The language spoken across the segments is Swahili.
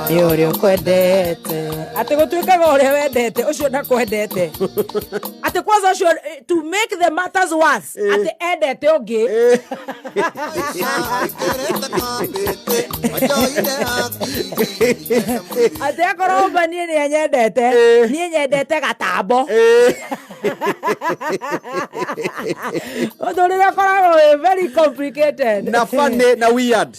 Yori kwendete ate gutwikaga uria wendete ucio na kwendete ate kwanza ucio to make the matters worse ate endete ungi ate akoro bani ni nyendete ni nyendete gatambo odorira koragwo very complicated na funny na weird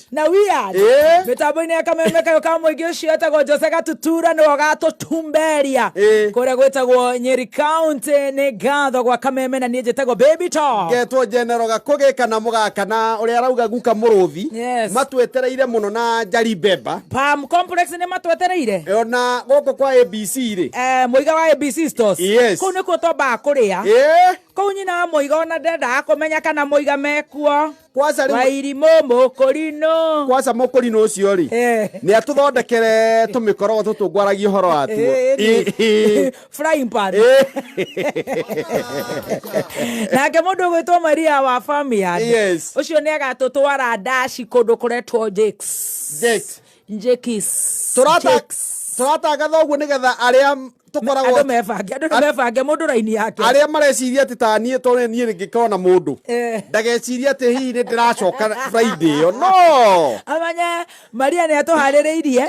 mitambo ni akamemeka kamuingi ucio etagwo Jose Gatutura ni gatutumberia kuria gwetagwo Nyeri County ni gatho gwa kameme na nie jetagwo Baby Talk getwo General Gakugika na mugaka na uria arauga guka muruthi matwetereire muno na Jari Beba Palm Complex ni matwetereire ona goko kwa ABC ri muiga wa ABC stores ku ni ku toba kuria ku nyina muiga ona ndenda akomenya kana muiga mekuo kwaza wairimo mukurino kwaza mukurino ucio ri ni atuthondekere tumikoro tutungwaragia horo atuo frying pan nake mundu gwitwo Maria wa family ucio ni agatutwara dashi kundu kuretwo Jakes turata gathoguo nigetha aria tukoragwo andu mefange mundu raini yake aria mareciria ati tanie tone nie ngikona mundu ndageciria ati hihi ni ndiracoka Friday no amanya Maria ni atuhaririirie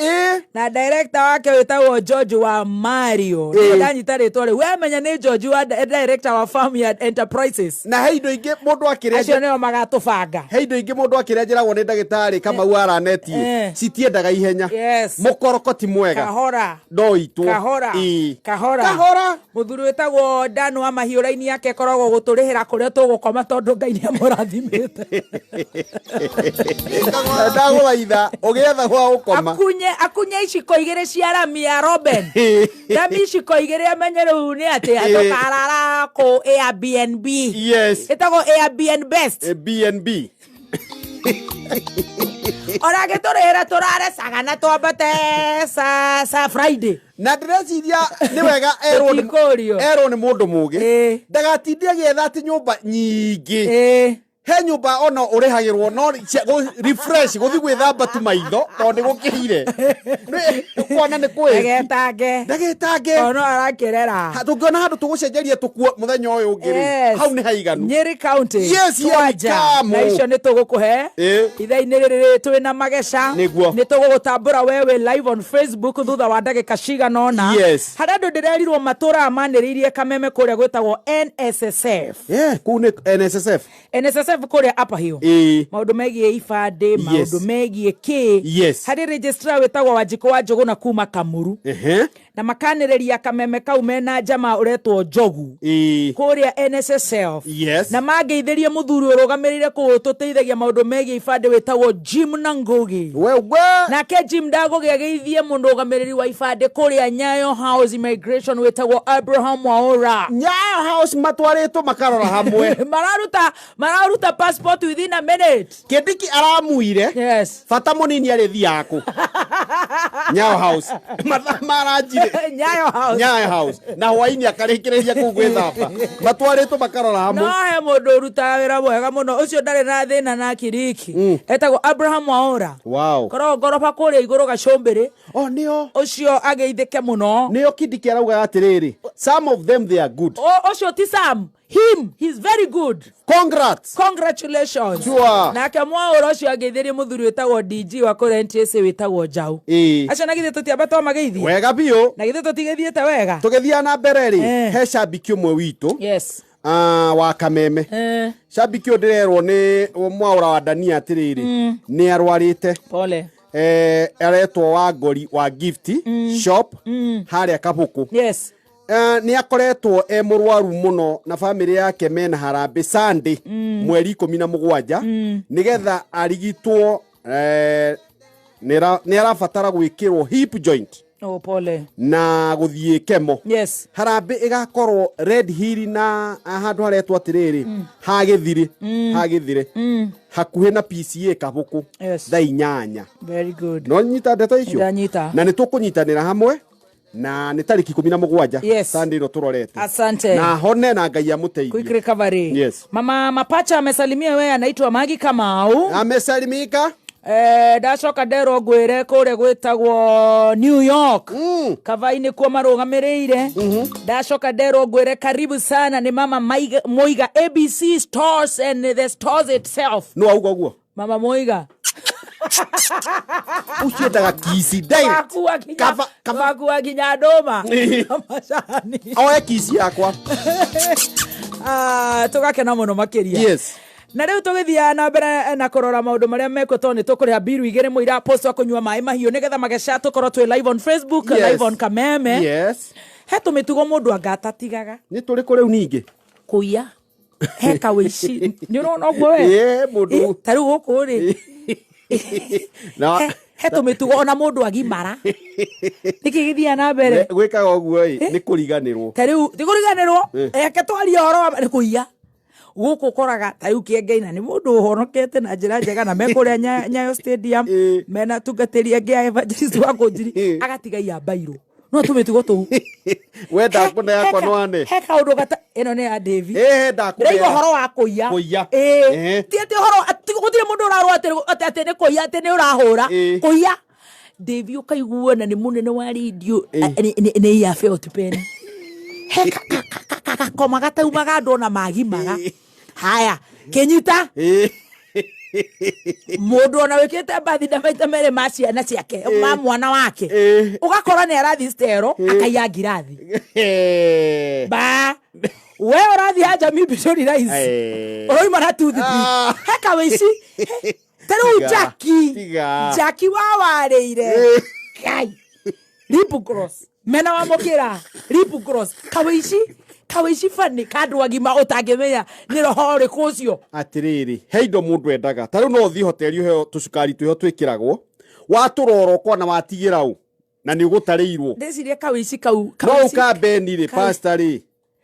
na director wake wetagwo George wa Mario ndanyita ritwa ri we menya ni George wa director wa Family Enterprises na heindo ingi mundu akiria acio nio magatubanga heindo ingi mundu akiria njiragwo ni ndagitari kama uaranetie citiendaga ihenya mukorokoti mwega kahora ndoitwo kahora muthuru wetagwo Dano wa mahiuraini yake koragwo guturihira kuria tugukoma tondu Ngai ni amurathimite ndaguraitha ugetha gwa ukoma akunye iciko igiri cia rami ya Robin rami iciko igiri amenye riu ni ati atokarara ku Airbnb etagwo Airbnb best BNB ora getorera torare sagana twambate sa Friday na ndreciria ni wega erwo ni mundu mugi ndagatindie gietha ati nyumba nyingi he nyumba ona urihagirwo no refresh guthi gwithamba tu maitho tondu gukihire kuona ni kwi ndagetange ono arakirera tungiona handu tugucenjeria tukuo muthenya uyu ngiri hau ni haiganu Nyeri County twaja na icio ni tugukuhe ithaini riri twina Magecha ni tugugutambura wewe live on Facebook thutha wa ndagika cigana ona haria andu ndirerirwo matura amaniriirie kameme kuria gwetagwo NSSF ku ni NSSF kuria apa hiyo maundu megie ifande maundu megie hari registrar wetagwo Wanjiko wa Njogu na kuma Kamuru na makanireria kameme kau mena jama uretwo Njogu kuria NSSF na mangeithirie muthuri urugamirire kututeithagia maundu megie ifande wetagwo Jim na Ngugi na ke Jim Ndagugi ageithie mundu ugamiriri wa ifande kuria Nyayo House Immigration wetagwo Abraham Waora Nyayo House matwaritwo makarora hamwe mararuta passport within a minute Kindiki aramuire fata munini arithi yaku Nyayo House maranjire Nyayo House na hwaini akarikireria kugwithamba matwaritwo makarora hamwe no he mundu ruta wira mwega muno ucio ndari na thina na kiriki etagwo Abraham Waora koro ngoroba kuria iguru gacumbiri nio ucio ageithike muno nio Kindiki arauga atiriri some of them they are good ucio ti Sam he's very good congratulations na kamwa urocio ageithirie muthuri wetagwo DG wa NTSA wetagwo Njau acio na githe tutiamba to mageithie wega bio na githe tutigithiete wega tugithia na mbere ri he shabiki umwe witu wa kameme shabiki ndirerwo ni Mwaura wa Dania atiriri ni arwarite pole aretwo Wangori wa gift shop haria Kabuku ni akoretwo murwaru muno na family yake mena harambe Sunday mweri 17 nigetha arigitwo ni arabatara gwikirwo hip joint pole na guthie kemo harambe igakorwo Red Hill na handu haretwo atiriri hagithire hakuhe na PCA Kabuku thaa 8 very good no nyita ndeto icio na nitukunyitanira hamwe na ni tariki 17 Sunday ro turorete asante na hone na Ngai amuteithie quick recovery mama Mapacha amesalimia wewe anaitwa Magi Kamau amesalimika Ndacoka ndero ngwire kure gwitagwo New York kavaini kwa marugamirire ndacoka ndero ngwire karibu sana ni mama Moiga ABC stores and the stores itself no auga guo mama Moiga ukiendaga kisi direct kava kinya ndoma amacani oe kisi yakwa tugakena muno makiria yes na riu tugithia na mbere na kurora maundu maria meko toni tukuriha biru igere muira post wa kunywa mai mahiu nigetha Magecha tukorwo twi live on Facebook live on Kameme yes he tumitugo mundu angatatigaga ni turi kuri ningi kuya he kawici ni urona guo we mundu taru guku ri na he tumitugo ona mundu agimara nikigithia na mbere gwikaga uguo ni kuriganirwo taru ti kuriganirwo eke twari horo ni kuya guku koraga tayu kiengeina ni mundu uhonokete na njira njega na mekuria Nyayo Stadium mena tungateria ngia evangelist wa Kunjiri agatiga ya bairo no tumitugo tu wenda kuna yakwa no ane he kaundu gata ino ni ya David ndakubera rego horo wa kuya ti horo gutire mundu urarwa ati ni kuya ati ni urahura kuya David ukaiguo na ni munene wa radio ni ya felt pen he koma gataumaga ndona magimaga haya kenyita mundu ona wikite bathi da maita mere macia na ciake mwana wake ugakora ni arathi stero akaiya ngirathi ba we urathi haja mi bishori rise oroima na tuthi heka wici taru Jackie wawareire kai Lipu cross mena wa mokira Lipu cross kawici fani kandu agima utangemenya ni roho ri kucio atiriri heindo mundu endaga taru no thi hoteli he tucukari tuho twikiragwo waturoro kwa na watigira u na ni gutarirwo ndecirie kawici kau no ukambe ri pastor ri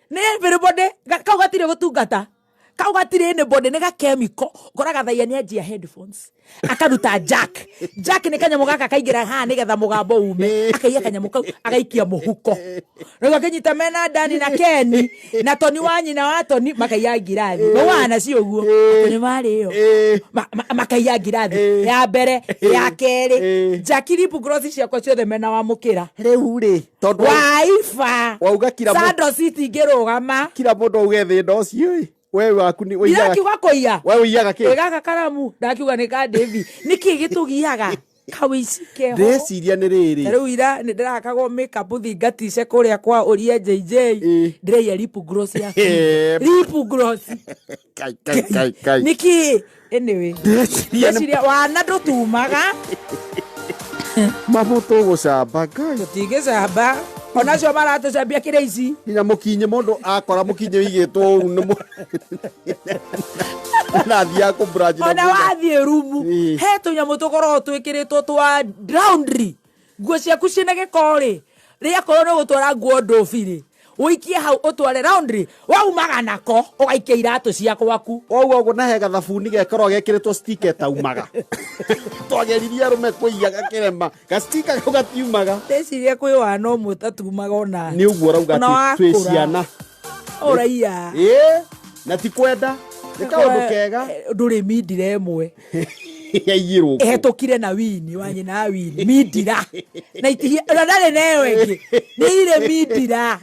ni everybody kaugatire gutungata kaugatire ne bode ne ga chemical koraga thaia ni ajia headphones akaruta jack ni kanyamo gaka kaigira ha ni getha mugambo ume akaiya kanyamo kau agaikia muhuko no kenyita mena Dani na Kenny na Toni wanyi na watoni makaiya ngirathi no wana cio guo ni mari yo makaiya ngirathi ya mbere ya keri Jack Lipu gross ciakwa ciothe mena wa mukira riu ri tondu waifa wauga kira Sando City ngirugama kira mundu ugethe ndo cio wewe waku ni wiyaga ndakiuga kuiya wewe wiyaga ki wiyaga karamu ndakiuga ni ka David niki gitugiaga kawici keho ndeciria ni riri riu ira ni ndirakagwo makeup thingatice kuria kwa uria JJ ndireya Lipu gross ya Lipu gross kai niki anyway ndeciria wana ndutumaga mabuto gucamba ngai tigecamba ona cio maratacambia kiraici ina mukinye mundu akora mukinye wigitwo uru na thia ku branch ona wathie rumu he tunyamu tukoro twikiritwo twa laundry nguo ciaku cina gikori ria korwo no gutwara nguo ndofiri uikie hau utware laundry waumaga nako ugaikia iratu ciakwaku oguo na hega thabuni gekorwo gekiritwo sticker taumaga twageririe rume kuiyaga kirema ga sticker gatiumaga tecirie kwi wana umwe tatumaga ona ni uguo rauga twi ciana oraiya na ti kwenda ni kaundu kega nduri mindire emwe yaiyirwo ehetukire na wini wanyi na wini mindira na itihia ndare neyo engi ni ire mindira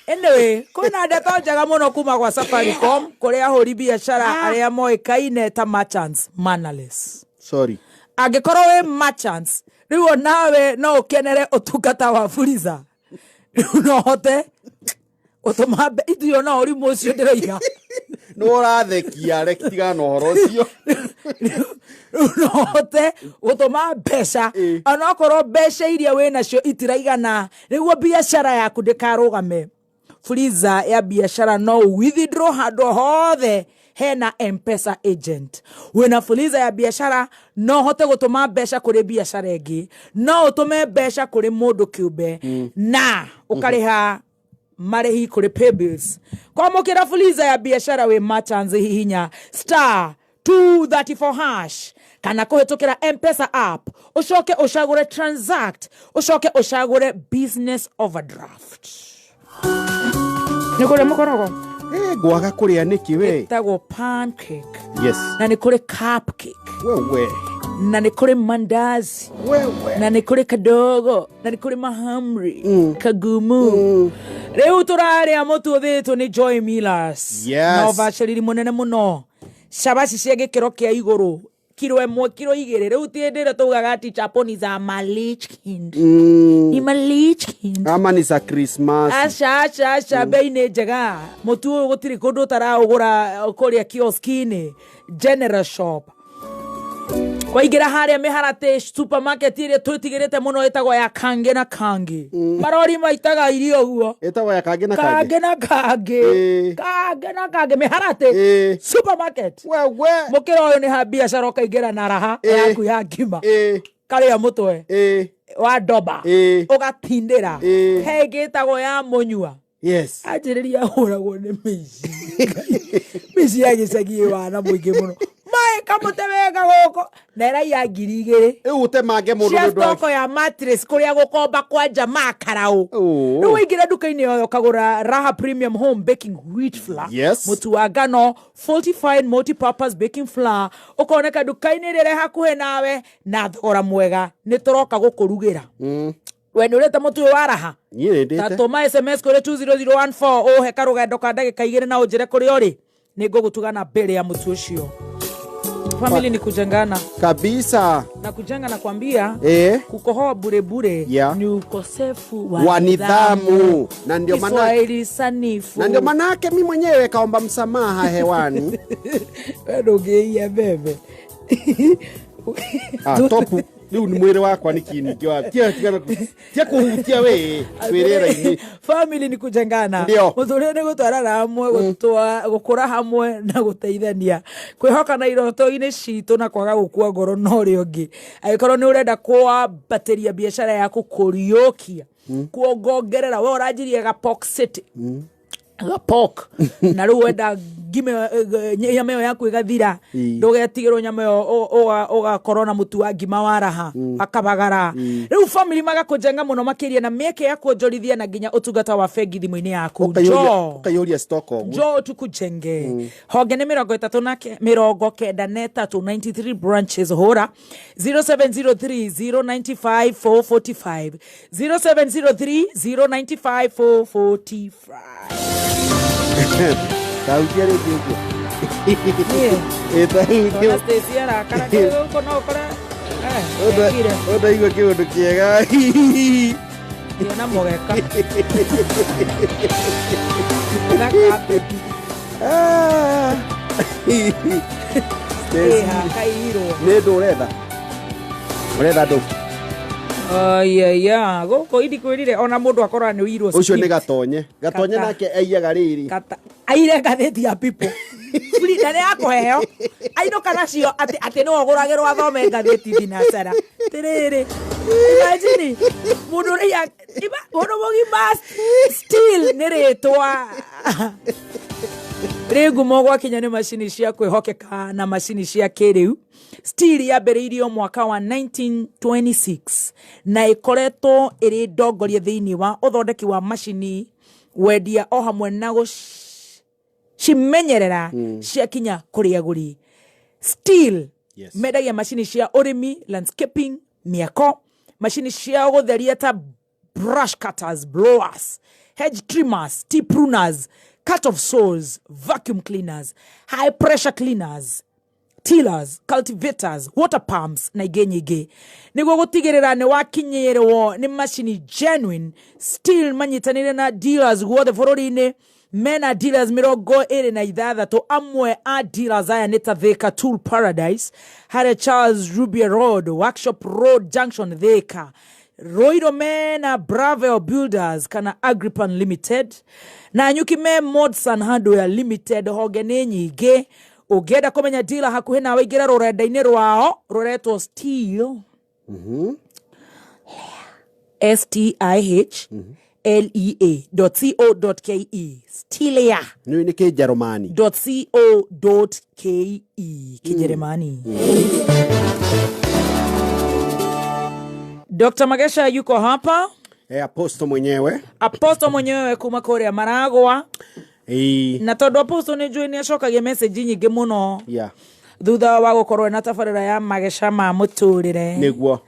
anyway kuna ndeto njaga muno kuma kwa Safaricom kuria huri biashara aria moikaine ta merchants mannerless sorry angikorwo we merchants riu nawe no ukenere utungata wa Fuliza no hote utuma itio no uri mucio ndireiga no rathekia rektiga no horo cio no hote utuma mbeca onokorwo mbeca iria wina cio itiraigana niguo biashara yaku ndikarugame Fuliza ya biashara no withdraw handu hothe hena M-Pesa agent wina Fuliza ya biashara no hote gutuma mbeca kuri biashara ingi no utume mbeca kuri mundu kiumbe na ukariha marehi kuri pay bills kwa mukira Fuliza ya biashara we merchants hihinya *234# kana kuhitukira M-Pesa app ucoke ucagure transact ucoke ucagure business overdraft nikure mukorogo gwaga kuria niki we tago pancake yes na nikure cupcake wewe na nĩ kũrĩ mandazi na nĩ kũrĩ kadogo na nĩ kũrĩ mahamri kagumu rĩu tũrarĩa mũtu ũthĩtwo nĩ Joy Millers na ũbacĩrĩri mũnene mũno shabashi cia gĩkĩro kĩa igũrũ kilo 1 kilo 2 rĩu tiendere tugaga ati chaponi za malichkind ni malichkind ama ni za Christmas asha bei nĩ njega mũtu ũyũ gũtirĩ kũndũ taraũgũra kũrĩa kioski-inĩ General Shop Waigĩra harĩa mĩharate supermarket ĩrĩa twĩtigĩrĩte mũno ĩtagwo ya Kange na Kange. Marori maitaga irio guo. Ĩtagwo ya Kange na Kange. Kange na Kange. Kange na Kange mĩharate supermarket. Wewe. Mũkĩra ũyũ nĩ ha biacara ũkaingĩra na raha yaku ya ngima. Karĩa mũtwe. Wa doba. Ũgatindĩra. He gĩtagwo ya mũnyua. Yes. Ajĩrĩria hũragwo nĩ mĩci. Mĩci ya gĩcagi wana mũingĩ mũno. Mai kamutewega goko nera ya ngiri utemange mundu ndu stoko ya mattress kuria gukomba kwa jamaa karau no wigire duka-ini yoyo kagura Raha Premium Home Baking Wheat Flour mutu wa ngano fortified multi-purpose baking flour ukoneka duka-ini rire hakuhe nawe na thogora mwega ni turoka gukurugira we nä å rä te må tu wa Raha tatå ma SMS kå rä 20014 å he karå ka ndagä 2 na å njä re kå rä o rä nä ngå gå tugana mbere ya må tu å cio. Family ni kujengana kabisa na kujenga na kwambia kukohoa bure ni ukosefu wa nidhamu na ndio maana Kiswahili sanifu na ndio maana yake mimi mwenyewe kaomba msamaha hewani wewe ungeia bebe topu Liu ni mwere wakwa ni kini kiwa tia kuhutia we twirera-ini family ni kujengana muthuri ni gutwarana hamwe gukura hamwe na guteithania kwihoka na iroto-ini citu na kwaga gukua ngoro no ri ungi agikorwo ni urenda kwambatĩria biacara yaku kuriukia kuongongerera we uranjirie ga Pork City pork na riu wenda ngima nyama yo yaku igathira ndugetigirwo nyama yo ugakorwo na mutu wa ngima wa Raha akabagara riu family magakujenga muno makiria na mieke ya kuonjorithia na nginya utungata wa bengi thimu-ini yaku ukayuria stock jo tukujenge honge ni 93 branches hora 0703095445 0703095445 Tautia rĩngĩ ũguo. Ona Stacy arakara kĩrũko no ũkora ũndaigua kĩũndũ kĩega. Ndiona Mageka. Nĩ ndũ ũretha ndũ goko idi kwirire ona mundu akora ni wirwo ucio ni gatonye nake aiyaga riri aire gatheti ya people fuli ndane yako heo aino kana cio ati no oguragirwo athome gatheti dinasara tiriri imagine mundu ri ya iba mundu mogi bas still niritwa regu mogwa kinya ni machine cia kwihokeka na machine cia kiriu still yambĩrĩirio mwaka wa 1926 na ikoretwo ĩrĩ ndongoria thĩinĩ wa ũthondeki wa macini wendia o hamwe na cimenyerera cia kinya kũrĩ agũri still mendagia macini cia ũrĩmi landscaping mĩako macini cia gũtheria ta brush cutters blowers hedge trimmers tea pruners cut off saws vacuum cleaners high pressure cleaners tillers, cultivators, water pumps na ingĩ nyingĩ nĩguo gũtigĩrĩra nĩ wakinyĩrwo nĩ macini genuine still manyitanĩire na dealers guothe bũrũri-inĩ mena dealers 26 amwe a dealers aya nĩ ta Thika Tool Paradise harĩa Charles Ruby Road Workshop Road Junction Thika Roiro mena Bravo Builders kana Agripan Limited na Nyuki me Mods and Hardware Limited honge nĩ nyingĩ ugenda kumenya dealer hakuhe nawe ingira rurenda-ini rwao ruretwo Steel STIHLEA.co.ke Stilia ni Kijerumani .co.ke Kijerumani. Dr. Magecha yuko hapa aposto mwenyewe kuma Korea Maragwa na tondu aposto ni njui ni acokagia message nyingi muno thutha wa gukorwo na tabarira ya Magecha ma muturire niguo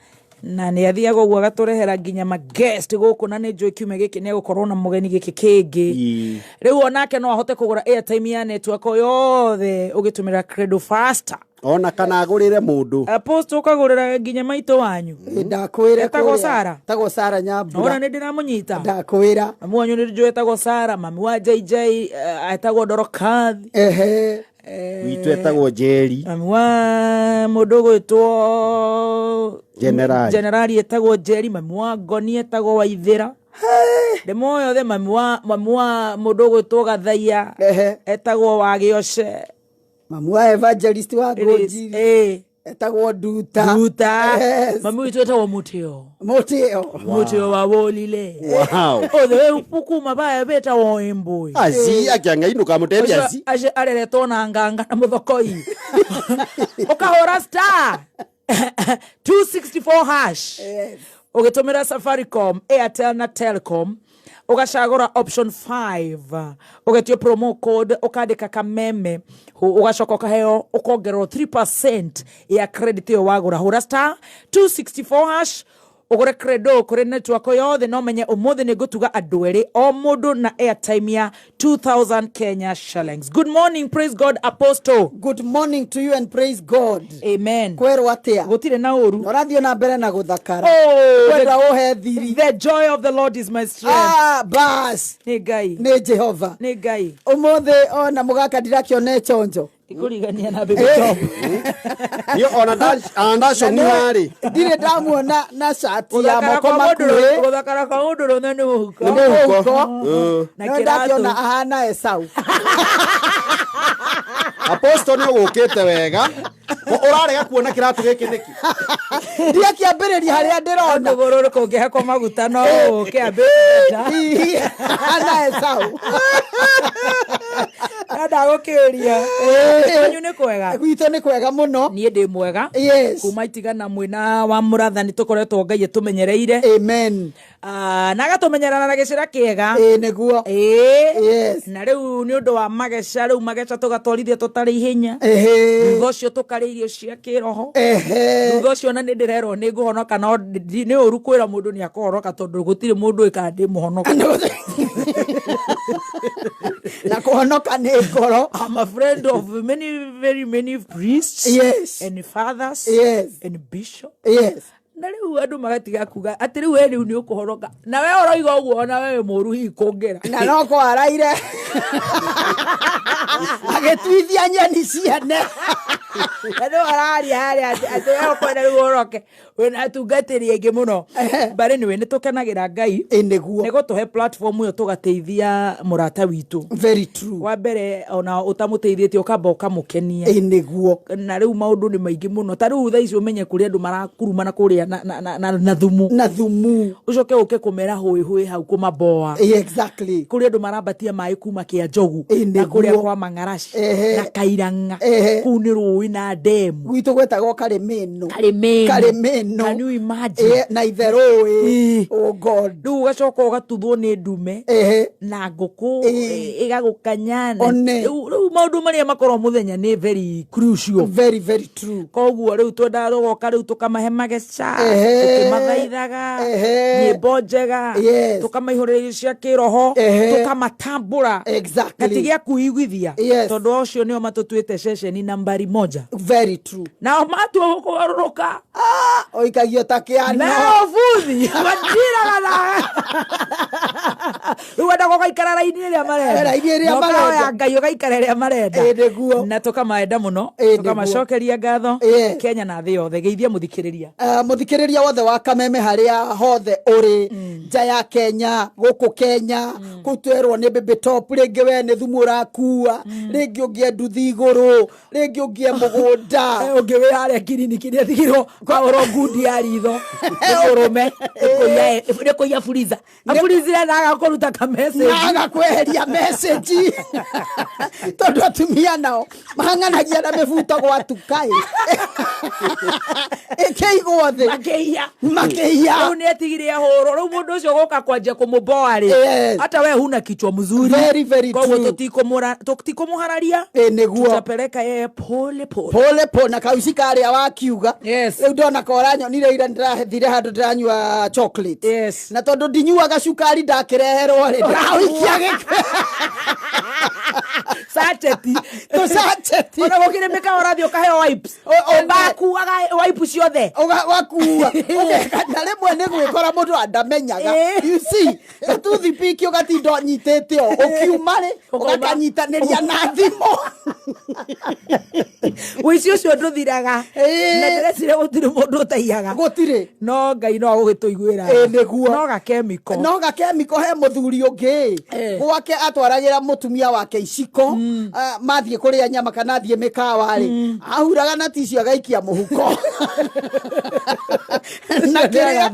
na ni athiaga uguo agaturehera nginya ma guest guku na ni njui kiume giki ni gukorwo na mugeni giki kingi riu onake no ahote kugura airtime ya network yothe ugitumira Credo Faster ona kana agurire mundu apostle ukagurira nginya maito wanyu ndakwira tago Sara Nyambura ora ni ndiramunyita ndakwira mami wanyu ni njui etagwo Sara mami wa JJ etagwo Dorokathi witu etagwo Jerry mami wa mundu gwitwo generali etagwo Jerry mami wa Ngoni etagwo Waithira demo yothe mami wa mundu gwitwo Gathaiya etagwo Wagioce mami wa evangelist wa Gonjiri etagwo Duta mami witu etagwo Mutio wa Bolile wow othe upuku mabaya beta wo imbui azi akiangainuka mutebia azi aje areretwo na nganga na muthokoi ukahora star 264 hash ugitumira Safaricom Airtel na Telecom ugacagura option 5 ugetio promo code ukandika kameme ugacoka ukaheo ukongerwo 3% ya credit yo wagura hura star 264 hash ugure Credo kuri network yothe no menye umuthi ni gutuga andweri o mundu na airtime ya 2000 Kenya shillings. Good morning, praise God, Apostle. Good morning to you and praise God. Amen. Kwerwo atia gutire na uru norathio na mbere na guthakara kwenda uhe thiri. The joy of the Lord is my strength. Bas ni Ngai ni Jehova ni Ngai umuthi ona mugaka ndirakione chonjo ikurigania na baby top yo ona andasho ni hari dire ndamuona na shati ya moko makuru guthakara kwa uduro na ni muhuko na kiratu na ahana Esau Apostle ni gukite wega urarega kuona kiratu giki niki ndia kiambiriria haria ndirona ndugururu kungiha kwa maguta no kiambirira ahana Esau nda gukiria wanyu ni kwega gwito ni kwega muno nie ndi mwega kuma itigana mwina wa murathani tukoretwo Ngai tumenyereire amen na gatumenyerana na gicira kiega niguo na riu ni undu wa Magecha riu Magecha tugatwarithia tutari hinya thutha ucio tukari irio cia kiroho thutha ucio na nindirerwo ni nguhonoka no ni uru kwira mundu ni akohoroka tondu gutiri mundu ikandi muhonoka na kuhonoka ni ngoro. I'm a friend of very many priests and fathers and bishops. Na riu andu magatiga kuga ati riu we riu ni ukuhoroka na we oroiga uguo na we muruhi kungera na no ko araire agetwithia nyani ciane ando arari hari ati we ukwenda riu oroke we na tungatiri ingi muno bare ni we ni tukenagira Ngai niguo ni gutuhe platform yo tugateithia murata witu. Very true. Wa mbere ona utamuteithietie ukamba ukamukenia niguo na riu maundu ni maingi muno ta riu tha icio menye kuri andu marakurumana kuria na thumu ucoke uke kumera hui hau kumaboa exactly kuri andu marabatia mai kuma kia njogu na kuria kwa mangaraci na kairanga kuni rui na demu gwito gwetagwo karimeno can you imagine na itheroi oh God du gacoka ugatuthwo ni ndume na nguku igagukanyana riu maundu maria makorwo muthenya ni very crucial, very true. Koguo riu twenda rugoka riu tukamahe Magecha tukimathaithaga nyimbo njega tukamaihuriria cia kiroho tukamatambura gatigia kuiguithia tondu ucio nio matutwite ceceni nambari 1. Very true. Na matua gukugaruruka oikagio takiana na futhi batira gana ruwenda gugaikara raini iria marenda ya Ngai ugaikara iria marenda na tukamaenda muno tukamacokeria ngatho Kenya na thi yothe geithia muthikiriria wothe wa kameme haria hothe uri nja ya Kenya guku Kenya kutwerwo ni baby top ringi we ni thumu rakua ringi ungie nduthi iguru ringi ungie mugunda ungi we haria kiriniki ni thigiro kwa urongo gundi ya ritho ngurume ikuya freezer afreezer na agakuruta ka message na agakweheria message tondu atumia nao mahanganagia na mibuto gwatukai ekeigwo thi makeia unetigire horo ru mundu ucio goka kwanja kumuboa ri hata we huna kichwa mzuri very very true tutikomuhararia niguo tutapeleka yeye pole na kaushika aria wakiuga riu ndona koranyo nire ira ndirathire handu ndiranyua chocolate na tondu ndinyuaga cukari ndakireherwo ri ndawikia gikwe sacheti ona gukire meka orathi ukaheo wipes bakuaga wipes ciothe wakua na rimwe ni gwikora mundu andamenyaga you see toothpick ugatindo nyitete o ukiumare ugakanyitaniria na thimo wici ucio nduthiraga na ndirecire gutire mundu utaiyaga gutire no ngai no agugituiguira niguo no ga chemical he muthuri ungi gwake atwaragira mutumia wake iciko mathie kuria nyama kana thie mikawa ri ahuraga na ticio agaikia muhuko na kiria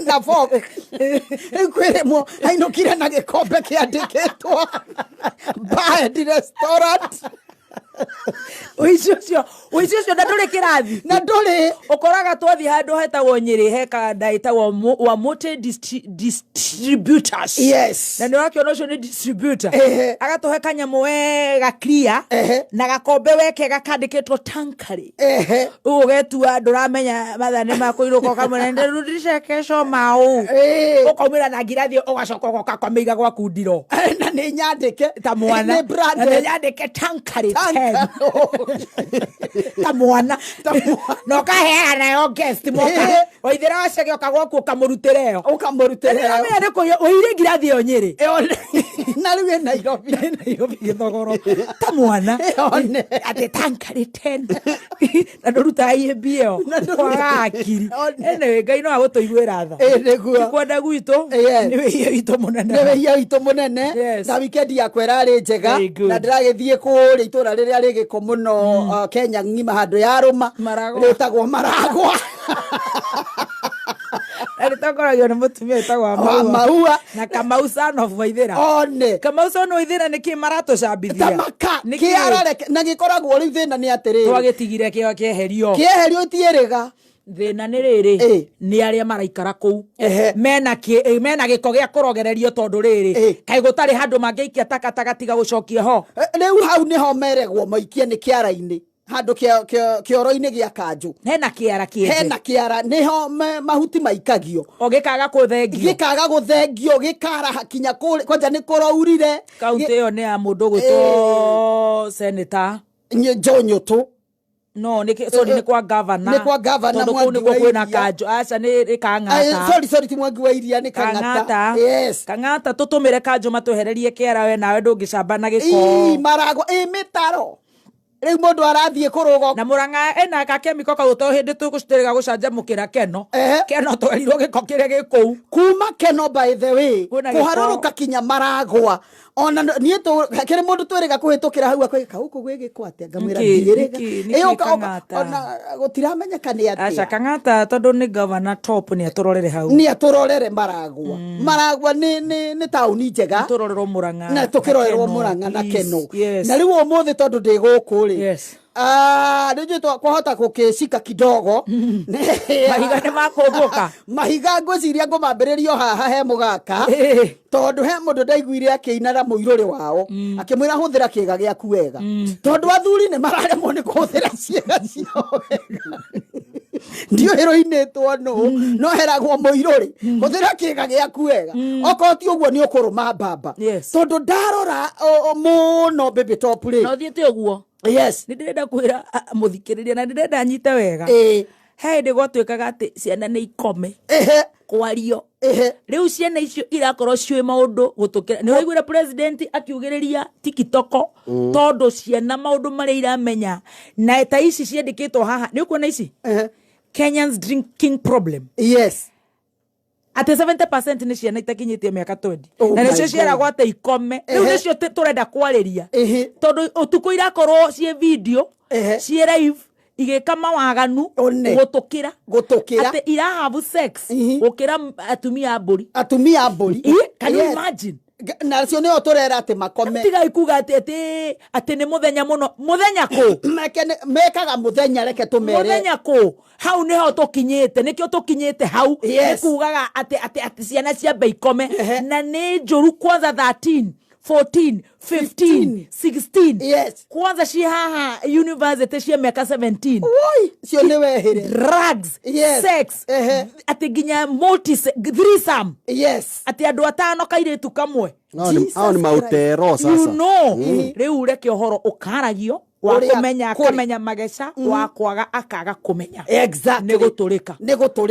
na fork kwiremo ainukira na gikombe kiandikitwo bad restaurant wici ucio na nduri kirathi na nduri ukoraga twathi handu hetagwo Nyeri heka ndaitagwo wa multi distributors na ni wakiona ucio ni distributor agatuhe kanyamu wega clear na gakombe weke gakandikitwo tankari ugetua nduramenya mathane makuiruka kamwe ndirudishe kesho mau ukaumira na ngirathi ugacoka ukakameiga gwaku ndiro na ni nyandike ta mwana na ni nyandike tankari tamwana no kaheana yo guest moka oithira wacege okagwaku ukamurutire ko oire ngirathi yo Nyeri na riu Nairobi githogoro tamwana ate tankari 10 na nduruta IBO kwa akiri ene ngai no agutuiguira tha niguo kwenda gwitu niwe iyo ito munene na weekend yakwa irari njega na ndiragithie kuri itura riria rigiko muno Kenya ngima handu ya ruma ritagwo Maragwa Eritokoragio ni mutumia etagwa Maua na Kamau son of Waithira Kamau son of Waithira niki maratocambithia tamaka kiarare na gikoragwo riu thina ni atiri twagitigire kio kieherio tieriga thina ni riri ni aria maraikara kuu mena giko gia kurogererio tondu riri kai gutari handu mangeikia takataka tiga gucokia ho riu hau niho meregwo maikie ni kiara-ini handu kioro-ini gia kanju hena kiara niho mahuti maikagio ogikaga guthengio gikara hakinya kuri kwanja ni kurourire kaunti yo ni ya mundu gwitwo senator Njonyoto no ni kwa governor tondu kuu niguo kwina kanju aca ni kang'ata sorry ti Mwangi wa Iria ni kang'ata kang'ata tutumire kanju matuhererie kiara we nawe ndungicamba na giko Maragwa mitaro riu mundu arathie kurugo na Murang'a ena ka chemical kauto hindi tugucitiriga gucanjamukira keno twerirwo giko kiria gikou kuma Keno by the way kuharuruka kinya Maragwa ona nie to kire mundu twiriga kuhitukira hau akwika huku gwigiko atia ngamwira ndigiriga ona gutiramenyeka ni atia aca kang'ata tondu ni governor top ni aturorere hau ni aturorere Maragwa ni tauni njega turorerwo Murang'a na tukirorerwo Murang'a na Keno na riu umuthi tondu ndi guku ri ndio twahota gukicika kidogo mahiga ni makumbuka mahiga ngwiciria ngumambiririo haha he mugaka tondu he mundu ndaiguire akiinara muiruri wao akimwira huthira kiega giaku wega tondu athuri ni mararemwo ni kuhuthira ciega ciao wega ndio hero-initwo no heragwo muiruri huthira kiega giaku wega okoti uguo ni ukuruma mbamba tondu ndarora muno baby top ri no thiete uguo ni ndirenda kwira muthikiriria na ndirenda nyite wega he ndi gwatuikaga ati ciana ni ikome kwario riu ciana icio irakorwo ciwe maundu gutukira ni waiguira president akiugiriria TikTok tondu ciana maundu maria iramenya na eta ici ciandikitwo haha ni ukuona ici Kenyans drinking problem ate 70% ni ciana itakinyitie miaka 20 na nicio ciera gwate ikome riu nicio turenda kwariria tondu utuko irakorwo cie video cie live igeka mawaganu gutukira ati ira have sex ukira atumia mburi can you imagine na cio nä o tå rera atä makome tiga ikuga atä nä må thenya må no må thenya kå mekaga må thenya reke tå mere må thenya kå hau nä ho tå kinyä te nä kä o tå kinyä te hau nä kugaga atä ciana ciambe ikome na nä njå ru kwanza 13 14 15 16 yes kwanza ci haha university cia miaka 17 oi cio nä wehire drugs sex ati ginya multi threesome yes ati andu atano kairitu kamwe hao ni mautero sasa you know riu reke ohoro ukaragio wa kumenya akamenya Magecha wa kwaga akaga kumenya exactly nä gå tå rä ka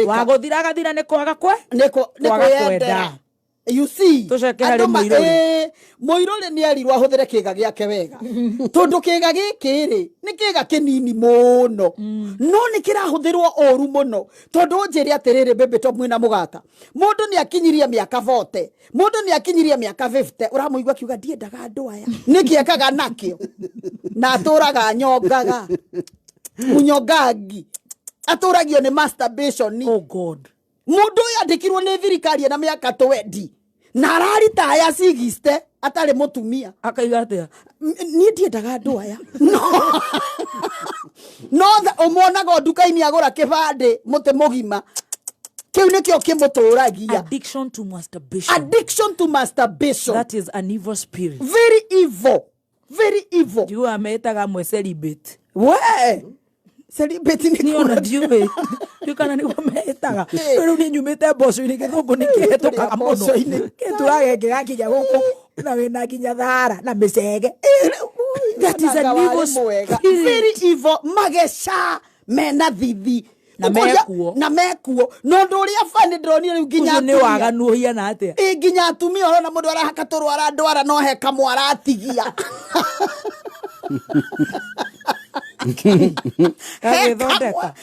wa gå thiraga nä kwaga nä kwenda you see Muiruri ni erirwo ahuthire kiga giake wega tondu kiga giki ri ni kiga kinini muno no ni kirahuthirwo oru muno tondu njiri atiriri baby top mwina mugaka mundu ni akinyiria miaka 40 mundu ni akinyiria miaka 50 uramuigwa kiuga ndiendaga andu aya niki ekaga nakio na aturaga nyongaga munyongangi aturagio ni masturbation oh god mundu yandikirwo ni thirikari na miaka 20 na arari taya sigiste atari mutumia akaiga atia ni ndiendaga andu aya no omonaga nduka-ini agura kibande muti mugima kiu nikio kimuturagia addiction to masturbation that is an evil spirit very evil you ametaga mwe celibate we celibate ni ona diwe yukana ni wametaga pero ni nyumete boso ni githungu ni kihetoka boso ni kiturage kigakinya guku na wina kinya thara na micege that is an evil spirit very evil Magecha mena thithi na mekuo no nduri afani droni riu ginya ni waganu hiana atia ginya atumia orona mundu arahaka turwara ndwara no he kamwara atigia gagwithondeka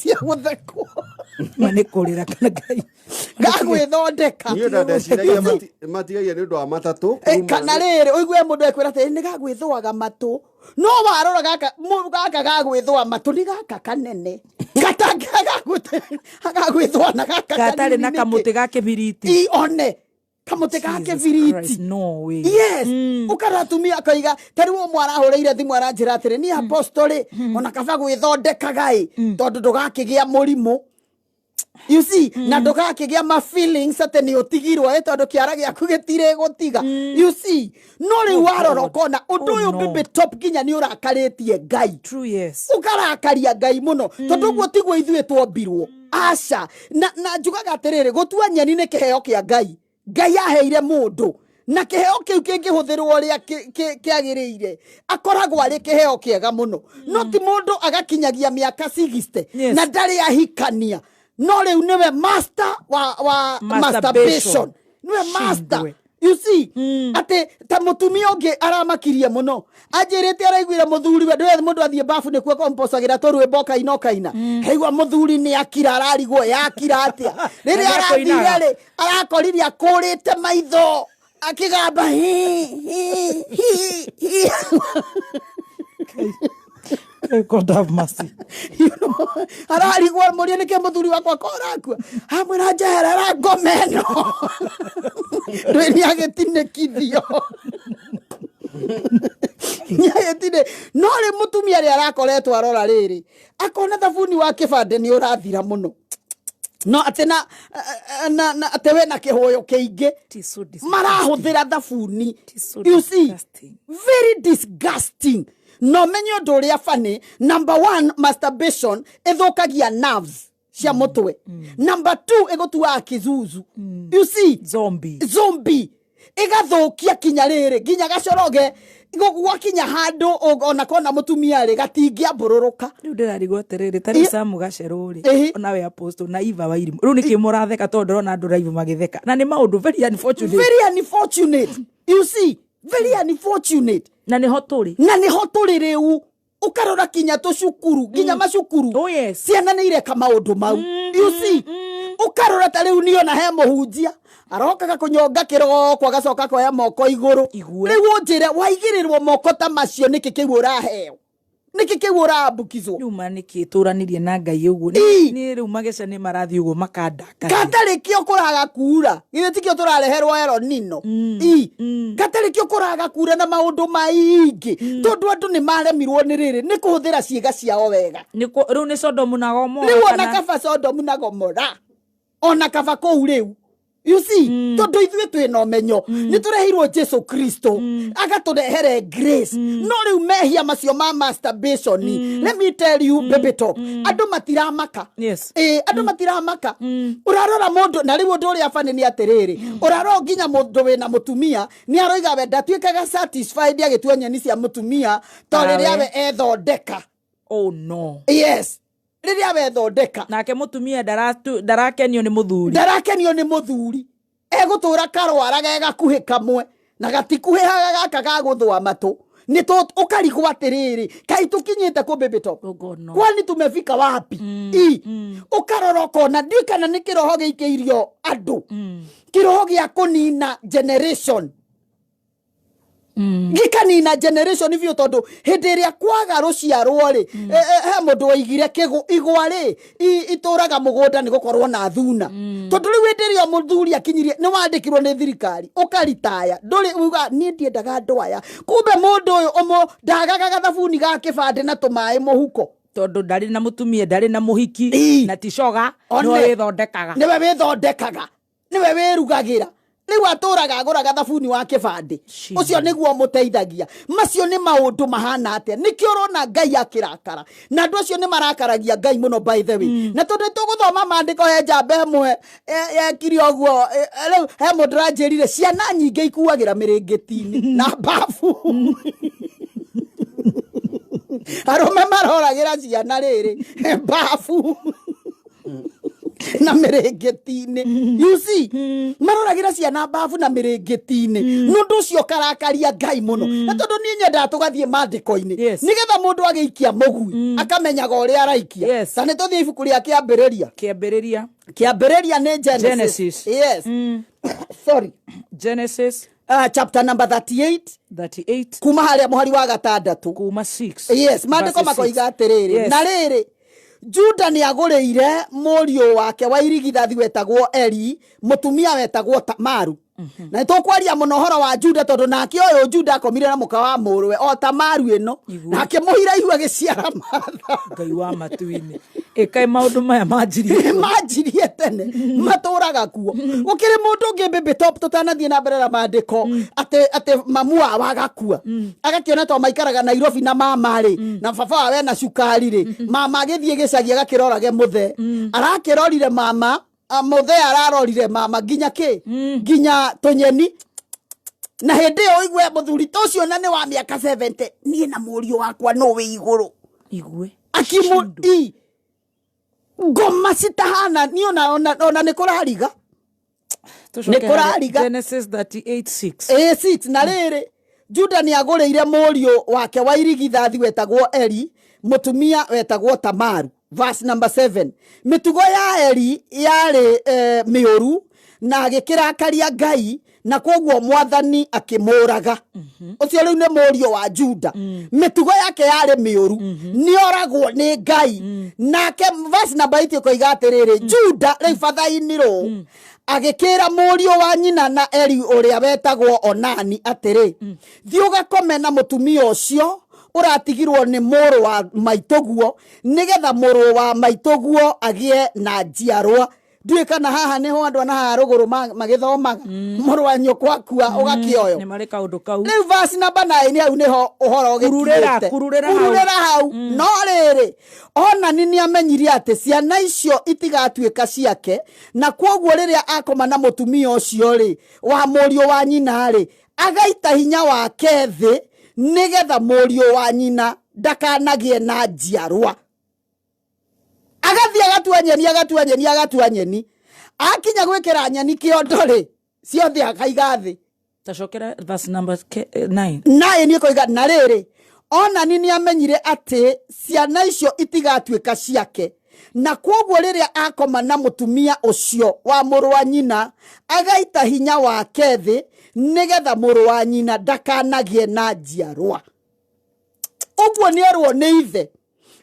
cia guthekwo mane kurira kana ngai gagwithondeka ni ndaciragia matigagia ni undu wa matatu kana riri uigwe mundu ekwira ati ni gagwithwaga matu no warora gaka gagwithwa matu ni gaka kanene gagwithwa na gaka gatari na kamuti ga kibiriti one kamuti gake viriti no way yes ukaratumia akaiga tariwo mwara horeire thimu aranjira atiri ni apostoli ona kaba gwithondeka gai tondu ndugakigia murimu you see na ndugakigia ma feelings ate ni utigirwo tondu kiara giaku gitire gutiga you see no ri waroro kona undu uyu baby top ginya ni urakaritie gai true yes ukarakaria gai muno tondu guo tigwo ithuĩ twombirwo aca na njugaga atiriri gutua nyeni ni kiheo kia gai Ngai aheire mundu na kiheo kiu kingihuthirwo ria kiagiriire akoragwo ari kiheo kiega muno no ti mundu agakinyagia miaka 60 na ndari ahikania no riu niwe master wa masturbation niwe master you see ate ta mutumia ungi aramakirie muno ajirite araiguira muthuri we ndwe mundu athie bafu ni kuo komposagira torwe boka inokaina heigwa muthuri ni akira ararigwo yakira atia riri arathire arakoriria kurite maitho akigamba God have mercy you know ararigwo murie ni ke muthuri wakwa korakua hamwe na jehera ngomeno ndwe agitine kithio nyayetine no ri mutumia ri arakoretwo arora riri akona thabuni wa kibande ni urathira muno no atena na atewe na kihoyo kiingi marahuthira thabuni you see very disgusting no menyo nduri afani number 1 masturbation ithukagia nerves cia mutwe number 2 igutua kizuzu you see zombie igathukia kinya riri ginya gacoroge gwakinya handu ona kona mutumia ri gatingia mbururuka riu ndirarigwo atiriri tari Samu Gaceru ri ona we apostle na Eva Wairimu riu niki muratheka tondu rona andu live magitheka na ni maundu very unfortunate you see very unfortunate na ni hoturi riu ukarora kinya tucukuru ginya macukuru oh yes ciana ni ireka maundu mau you see ukarora ta riu ni ona he muhunjia arokaga kunyonga kiroko agacoka koya moko iguru riu njire waigirirwo moko ta macio niki kiu uraheo niki kiu urambukizwo riu maniki turanirie na Ngai uguo ni riu Magecha ni marathi uguo makandaka katari kio kuraga kura githiti kio turareherwo ero nino katari kio kuraga kura na maundu maingi tondu andu ni maremirwo ni riri ni kuhuthira ciiga ciao wega riu ni Sodomu na Gomora riu ona kaba Sodomu na Gomora ona kaba kou riu. You see, tondu ithuĩ twĩna ũmenyo nĩ tũrehirwo Jesu Kristo agatũrehere grace no rĩu mehia macio ma masturbation let me tell you baby talk andũ matiramaka andũ matiramaka urarora mũndũ na rĩu ũndũ ũrĩa bani nĩ atĩrĩrĩ urarora nginya mũndũ wĩna mũtumia nĩ aroiga we ndatuĩkaga satisfied agĩtua nyeni cia mũtumia to rĩrĩa we ethondeka. Oh no. Yes. Riria wethondeka nake mutumia ndarakenio ni muthuri egutura karwara gega kuhi kamwe na gatikuhihaga gaka gaguthwa matu ni to ukarigwa atiriri kai tukinyite ku baby top kwani tumefika wapi ukarora kona ndikana ni kiroho giikiirio andu kiroho gia kunina generation gikanina generation ivyo tondu hindi ria kwaga ruciarwo ri he mundu waigire igwa ri ituraga mugunda ni gukorwo na thuna tondu riu wendirio muthuri akinyirie ni wandikirwo ni thirikari ukaritaya nduri uga ni ndiendaga andu aya kumbe mundu uyu umo ndagaga thabuni ga kibande na tumai muhuko tondu ndari na mutumia ndari na muhiki na ticoga niwe withondekaga niwe wirugagira riu aturaga aguraga thabuni wa kibande ucio niguo muteithagia macio ni maundu mahana atia nikio rona Ngai akirakara na andu acio ni marakaragia Ngai muno by the way na tondu tuguthoma mandiko he njamba imwe yekirio oguo riu he mundu ranjirire ciana nyingi ikuagira miringitini na bafu arume maroragira ciana riri bafu na miringetine you see maroragira ciana bafu na miringetine nundu ucio karakaria Ngai muno na tondu ni nyenda tugathie mandiko-ini nigetha mundu agiikia mugui akamenyaga uria araikia sane tuthie ibuku ria kiambiriria ni Genesis. Yes. Sorry. Genesis chapter number 38 kuma haria muhari wa gatandatu kuma 6. Yes, mandiko makoiga atiriri na riri Juda ni aguriire murio wake wa irigithathi wetagwo Eli mutumia wetagwo Tamaru na tukwaria muno horo wa Juda tondu nake uyu Juda akomire na muka wa murwe o Tamaru ino nake muhira ihu agiciara matha Ngai wa matuini ekai maundu maya manjirie tene maturaga kuo ukiri mundu ungi baby top tutanathie na mbere na mandiko ate mamu wagakua agakiona to maikaraga Nairobi na mama ri na baba we na cukari ri mama agithie gicagi agakirorage muthe arakirorire mama muthe ararorire mama nginya tunyeni na hindi o igwe muthuri tocio na ni wa miaka 70 nie na murio wakwa no we iguru akimu ngoma citahana ni ona ni kurariga Genesis 38:6 6 na riri Juda ni aguriire murio wake wa irigithathi wetagwo Eli mutumia wetagwo Tamaru. Verse number 7 mitugo ya Eli yari miuru na agikirakaria Ngai na koguo mwathani akimuraga ucio riu ni murio wa Juda mitugo yake yari miuru ni oragwo ni Ngai nake verse number 8 koiga atiriri Juda riu fathaini ro agikira murio wa nyina na Eli uria wetagwo Onani atiri thiuga kome na mutumia ucio uratigirwo ni muru wa maitoguo nigetha muru wa maitoguo agie na njiarwa ndui kana haha niho andu na haha ruguru magithomaga muru wa nyokwa akua ugakioyo ni mari kaundu kau ni verse number 9 au niho uhoro kururera hau no riri ona nini amenyiri ati ciana icio itigatuika ciake na kwoguo riria akoma na mutumia ucio ri wa murio wa nyina ri agaita hinya wake thi nigetha murio wa nyina ndakanagie na njiarwa agathia agatua nyeni akinya gwikira nyeni kiondori ciothe akaigathi tacokera verse number 9 nae ni koiga na riri ona nini amenyire ati ciana icio itigatuika ciake na kwoguo riria akoma na mutumia ucio wa muru wa nyina agaita hinya wake thi nigetha muru wa nyina ndakanagie na njiarwa. Uguo ni erwo ni ithe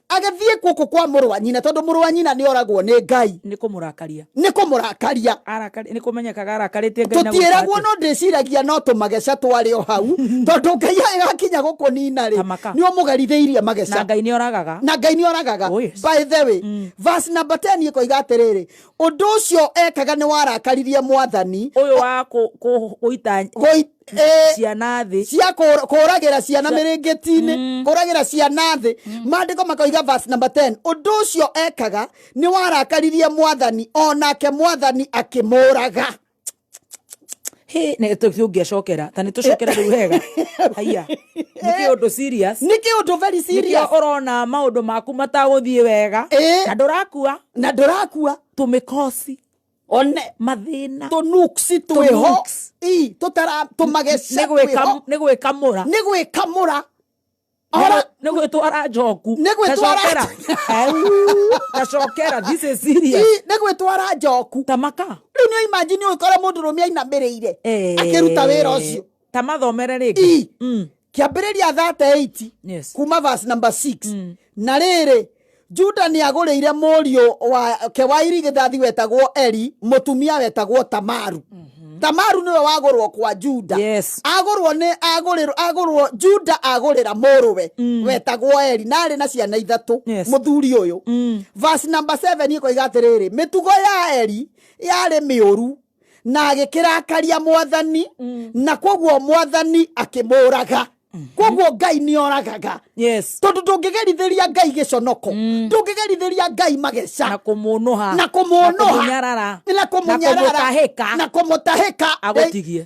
agathie kuku kwa muru wa nyina tondu muru wa nyina ni oragwo ni Ngai nikumurakaria arakari nikumenyekaga arakarite Ngai na tutieragwo no ndiciragia no tumageca twari o hau tondu Ngai agakinya gukunina ri ni omugaritheirie mageca na Ngai ni oragaga oh, yes. By the way verse number 10 ikoiga atiriri undu ucio ekaga ni warakaririe mwathani uyu wa kuita ciana thi cia kuragira ciana miringitini kuragira ciana thi mandiko makoiga verse number 10 undu ucio ekaga ni warakaririe mwathani onake mwathani akimuraga. He ne tungicokera tani tucokera riu hega haya niki undu serious niki undu very serious urona maundu maku mataguthie wega na ndurakua tumikosi one mathina tunuksi tweho tutara tumageca nigwikamura ora nigwitwara njoku tacokera this is serious nigwitwara njoku tamaka riu ni imagine ukora mundu rumia inamereire akiruta wira ucio tamathomere ringi kiambiriria 38 yes. kuma verse number 6 na riri Juda ni aguriire murio wa kewairi githathi wetagwo Eri mutumia wetagwo Tamaru. Tamaru niwe wagurwo kwa Juda. Yes. Agurwo Juda agurira muruwe wetagwo Eri nari na ciana ithatu muthuri uyu. Verse number 7 iko igatiriri mitugo ya Eri yari miuru na agikirakaria mwathani na kwoguo mwathani akimuraga. Kwoguo Ngai ni oragaga. Yes. Tondu ndungigerithiria Ngai giconoko. Ndungigerithiria Ngai mageca. Na kumuonoha. Na kumutahika.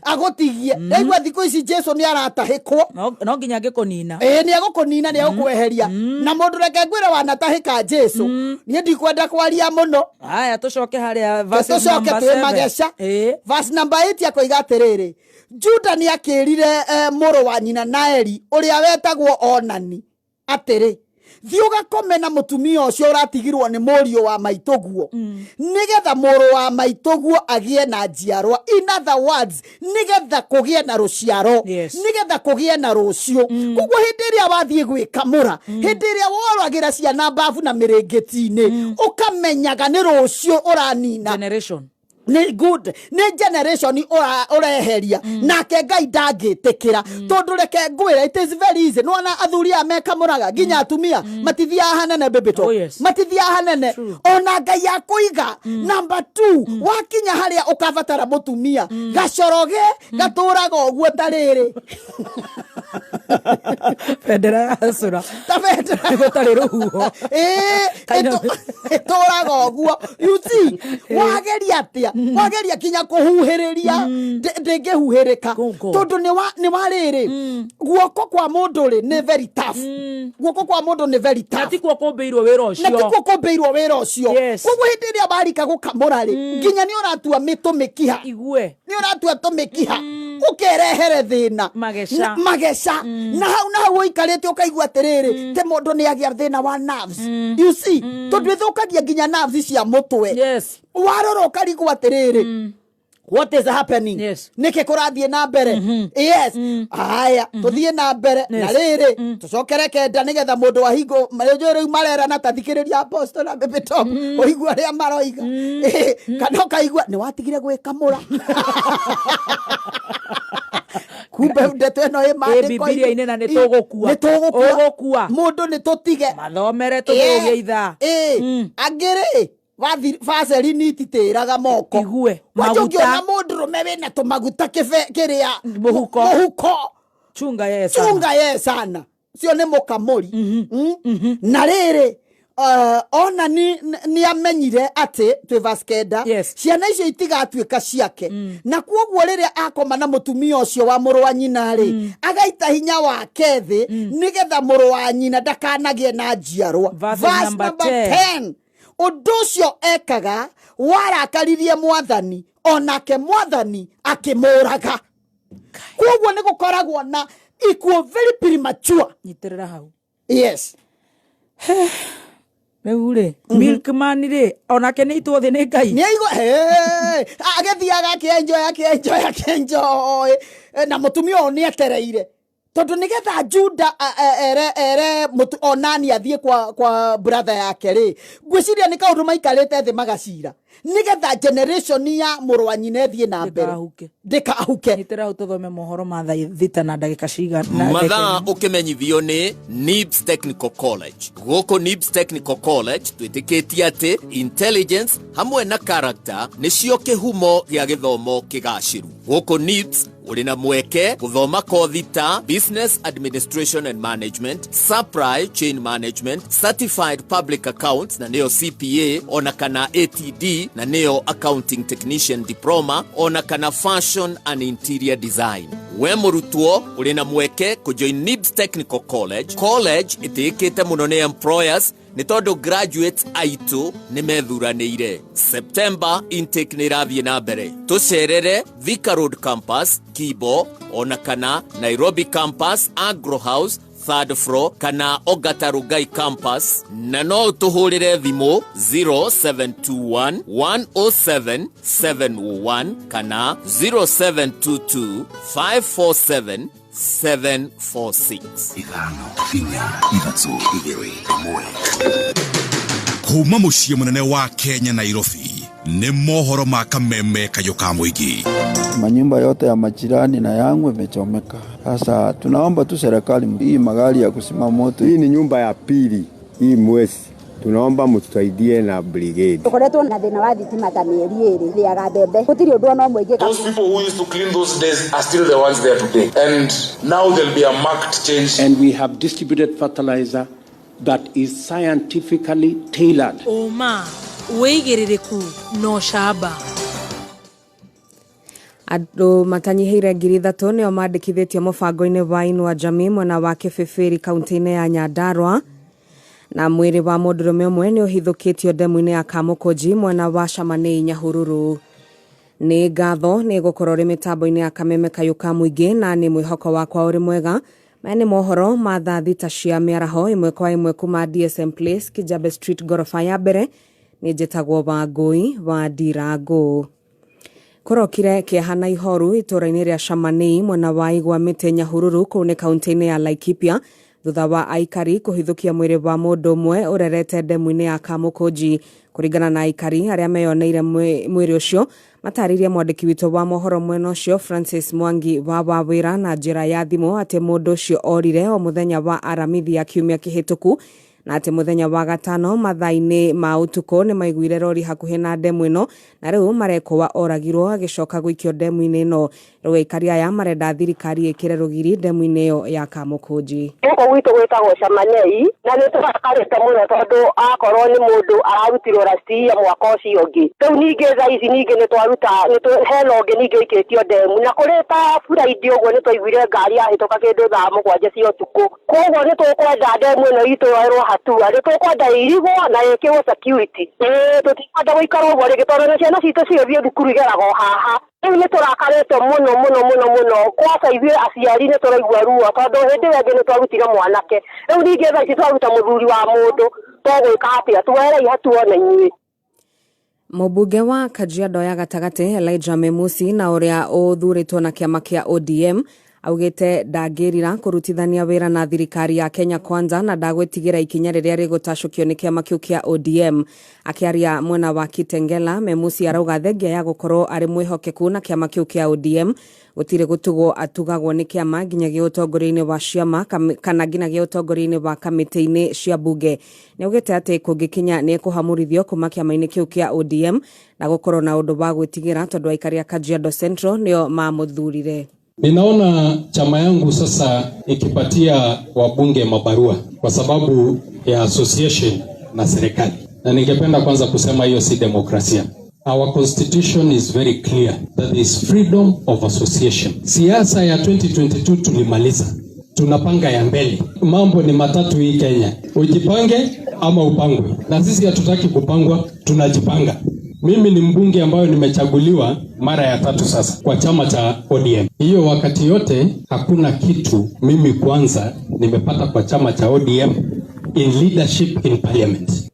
Agotigie. Egwa thiko ici Jesu ni aratahikwo. No nginya gikunina. Ni agukunina ni agukweheria. Na mundu reke ngwire wanatahika Jesu. Ni ndikwenda kwaria muno. Haya tucoke haria verse number 7. Verse number 8 akoiga atiriri. Juda ni akirire muru wa nyina na Eri uria wetagwo Onani atiri thiuga kome na mutumia ucio uratigirwo ni murio wa maitoguo nigetha muru wa maitoguo agie na njiarwa. In other words nigetha kugie na ruciaro nigetha kugie na rucio kuguo hindi iria wathie gwikamura hindi iria woragira ciana mbavu na miringitini ukamenyaga ni rucio uranina generation ni good ni generation ureheria nake Ngai ndangitikira tondu reke ngwira it is very easy no na athuri amekamuraga ginya atumia matithia hanene bebito matithia hanene ona Ngai akuiga. Number 2 wakinya haria ukavatara mutumia gacoroge gaturaga oguo tariri Federa asura tafedera gutari ruhuho turaga oguo you see wageria kinya kuhuhiriria ndingihuhirika tondu ni wariri guoko kwa mundu ri ni very tough guoko kwa mundu ni very tough natikuo kumbeirwo wira ucio koguo hindi iria barika gukamura ri nginya ni uratua mitumikiha igue ni uratua tumikiha ukerehere thina mageca na hau uikarite ukaigua atiriri te mundu ni agia thina wa nerves you see tondu ithukagia nginya nerves cia mutwe warora ukarigwo atiriri what is happening niki kurathie na mbere haya tuthie na mbere na riri tucokere kenda nigetha mundu wa hingo riu marera na tathikiriria apostle na bebito uigua ria maroiga kana ukaigua ni watigire gwikamura kumbe ndeto ino imandiko Biblia-ini na nitugukua mundu nitutige mathomere tugeithia itha angiri vaserini ititiraga moko igue maguta na mundu rume wina tumaguta kiria muhuko chunga ye sana cio ni mukamuri na riri ona ni amenyire ati twi verse 9 ciana icio itigatuika ciake na kwoguo riria akoma na mutumia ucio wa muru wa nyina ri agaita hinya wake thi nigetha muru wa nyina ndakanagie na njiarwa. Verse number 10 undu ucio ekaga warakaririe mwathani onake mwathani akimuraga. Kwoguo ni gukoragwo na equal very premature nyitirira hau yes Meure Milkman ri onake ni itwo thi ni ngai ni aigo agithiaga akenjoy na mutumio ni etereire tondu nigetha Juda ere onani athie kwa brother yake ri ngwiciria ni kaundu maikarite thi magacira nigetha generation ya murwanyi nethie na mbere ndikahuke nitira ututhome mohoro ma thita na ndagika ciga mathaa ukimenyithio ni NIBS Technical College goko NIBS Technical College twitikitie ati intelligence hamwe na character nicio kihumo gia githomo kigaciru goko NIBS uri na mweke kuthoma kothi ta Business Administration and Management, Supply Chain Management, Certified Public Accounts na neo CPA, ona kana ATD na neo Accounting Technician Diploma, ona kana Fashion and Interior Design. We murutwo uri na mweke kujoin NIBS Technical College. College itikite muno ni employers ni tondu graduates aitu ni methuranire. September intake ni rathie na mbere. Tucerere Thika Road Campus, Kibo, ona kana Nairobi Campus, Agro House, 3rd floor, kana Ogatarugai Campus, na no tuhurire thimu 0721 107 701 kana 0722 547 746. Ithano, inya, ithatũ, igĩrĩ, ĩmwe. Kuma muciĩ munene wa Kenya Nairobi ni mohoro ma kameme kayo ka muingi. Manyumba yote ya majirani na yangu imechomeka. Sasa tunaomba tu serikali hii magari ya kusimama moto. Hii ni nyumba ya pili hii mwezi. Tunaomba mtusaidie na brigade. Tukoretwo na thina wa thitima ta mieri iri thiaga mbembe gutiri undu no mwingi. Those people who used to clean those days are still the ones there today, and now there'll be a marked change. And we have distributed fertilizer that is scientifically tailored. Oma weigiririku no shaba Andu matanyiheire ngiri 3 nio mandikithitio mubango-ini wa Inua Jamii mwena wa Kibibiri kaunti-ini ya Nyandarua na mwiri wa mundurume umwe ni uhithukitio ndemu-ini ya Kamukunji mwena wa Shamani Nyahururu. Ni ngatho ni gukorwo ri mitambo-ini ya kameme kayo ka muingi na ni mwihoko wakwa uri mwega. Mene mohoro ma thaa thita cia miaraho imwe kwa imwe kuma DSM Place Kijabe Street gorofa ya mbere ni njitagwo Wangui wa Ndirangu. Kurokire kiahana ihoru itura-ini ria Shamani mwena wa igwa mite Nyahururu kune kaunti-ini ya Laikipia thutha wa aikari kuhithukia mwiri wa mundu umwe urerete ndemu-ini ya Kamukunji. Kuringana na aikari aria meyoneire mwiri ucio mataririe mwandiki witu wa mohoro mwena ucio Francis Mwangi wa Wawira na njira ya thimu ati mundu ucio orire o muthenya wa Aramithi ya kiumia kihituku na ati muthenya wa gatano mathaa-ini ma utuko ni maiguire rori hakuhi na ndemu ino na riu marekowa oragirwo agicoka gwikio ndemu-ini ino. Riu aikari aya marenda thirikari ikire rugiri ndemu-ini iyo ya Kamukunji. Uko gwitu gwitagwo Shamanei na ni turakarite muno tondu akorwo ni mundu ararutirwo rasti ya mwaka ucio ungi. Riu ningi thaa ici ningi ni twaruta hena ungi ningi ikitio ndemu na kuri ta Friday uguo ni twaiguire ngari yahituka kindu thaa 7 cia utuku. Koguo ni tukwenda ndemu ino itu hatua ni tukwenda irigwo na ikiwo security. Tutikwenda guikara uguo rigi tondu ciana citu ciothie thukuru igerago haha. Riu ni turakarite muno kwasa ithuĩ aciari ni turaigua ruo tondu hindi wengi ni twarutire mwanake. Riu ningi thaa ici twaruta muthuri wa mundu tugwika atia tuwerei hatuona inyuĩ. Mubunge wa Kajiado ya gatagati Elijah Memusi na uria uthuritwo na kiama kia ODM augite ndangirira kurutithania wira na thirikari ya Kenya Kwanza na ndagwetigira ikinya riria rigutacukio ni kiama kiu kia ODM. Akiaria mwena wa Kitengela, Memusi arauga thengia ya gukorwo ari mwihokeku na kiama kiu kia ODM gutire gutugwo atugagwo ni kiama nginyagia utongoria-ini wa ciama kana nginyagia utongoria-ini wa kamiti-ini cia bunge. Ni ugite ati kungikinya ni kuhamurithio kuma kiama-ini kiu kia ODM na gukorwo na undu wa gwitigira tondu aikari a Kajiado Central nio mamuthurire. Ninaona chama yangu sasa ikipatia wabunge mabarua kwa sababu ya association na serikali. Na ningependa kwanza kusema hiyo si demokrasia. Our constitution is very clear that there is freedom of association. Siasa ya 2022 tulimaliza. Tunapanga ya mbele. Mambo ni matatu hii Kenya. Ujipange ama upangwe. Na sisi hatutaki kupangwa, tunajipanga. Mimi ni mbunge ambayo nimechaguliwa mara ya 3 sasa kwa chama cha ODM. Hiyo wakati yote hakuna kitu mimi kwanza nimepata kwa chama cha ODM in leadership in parliament.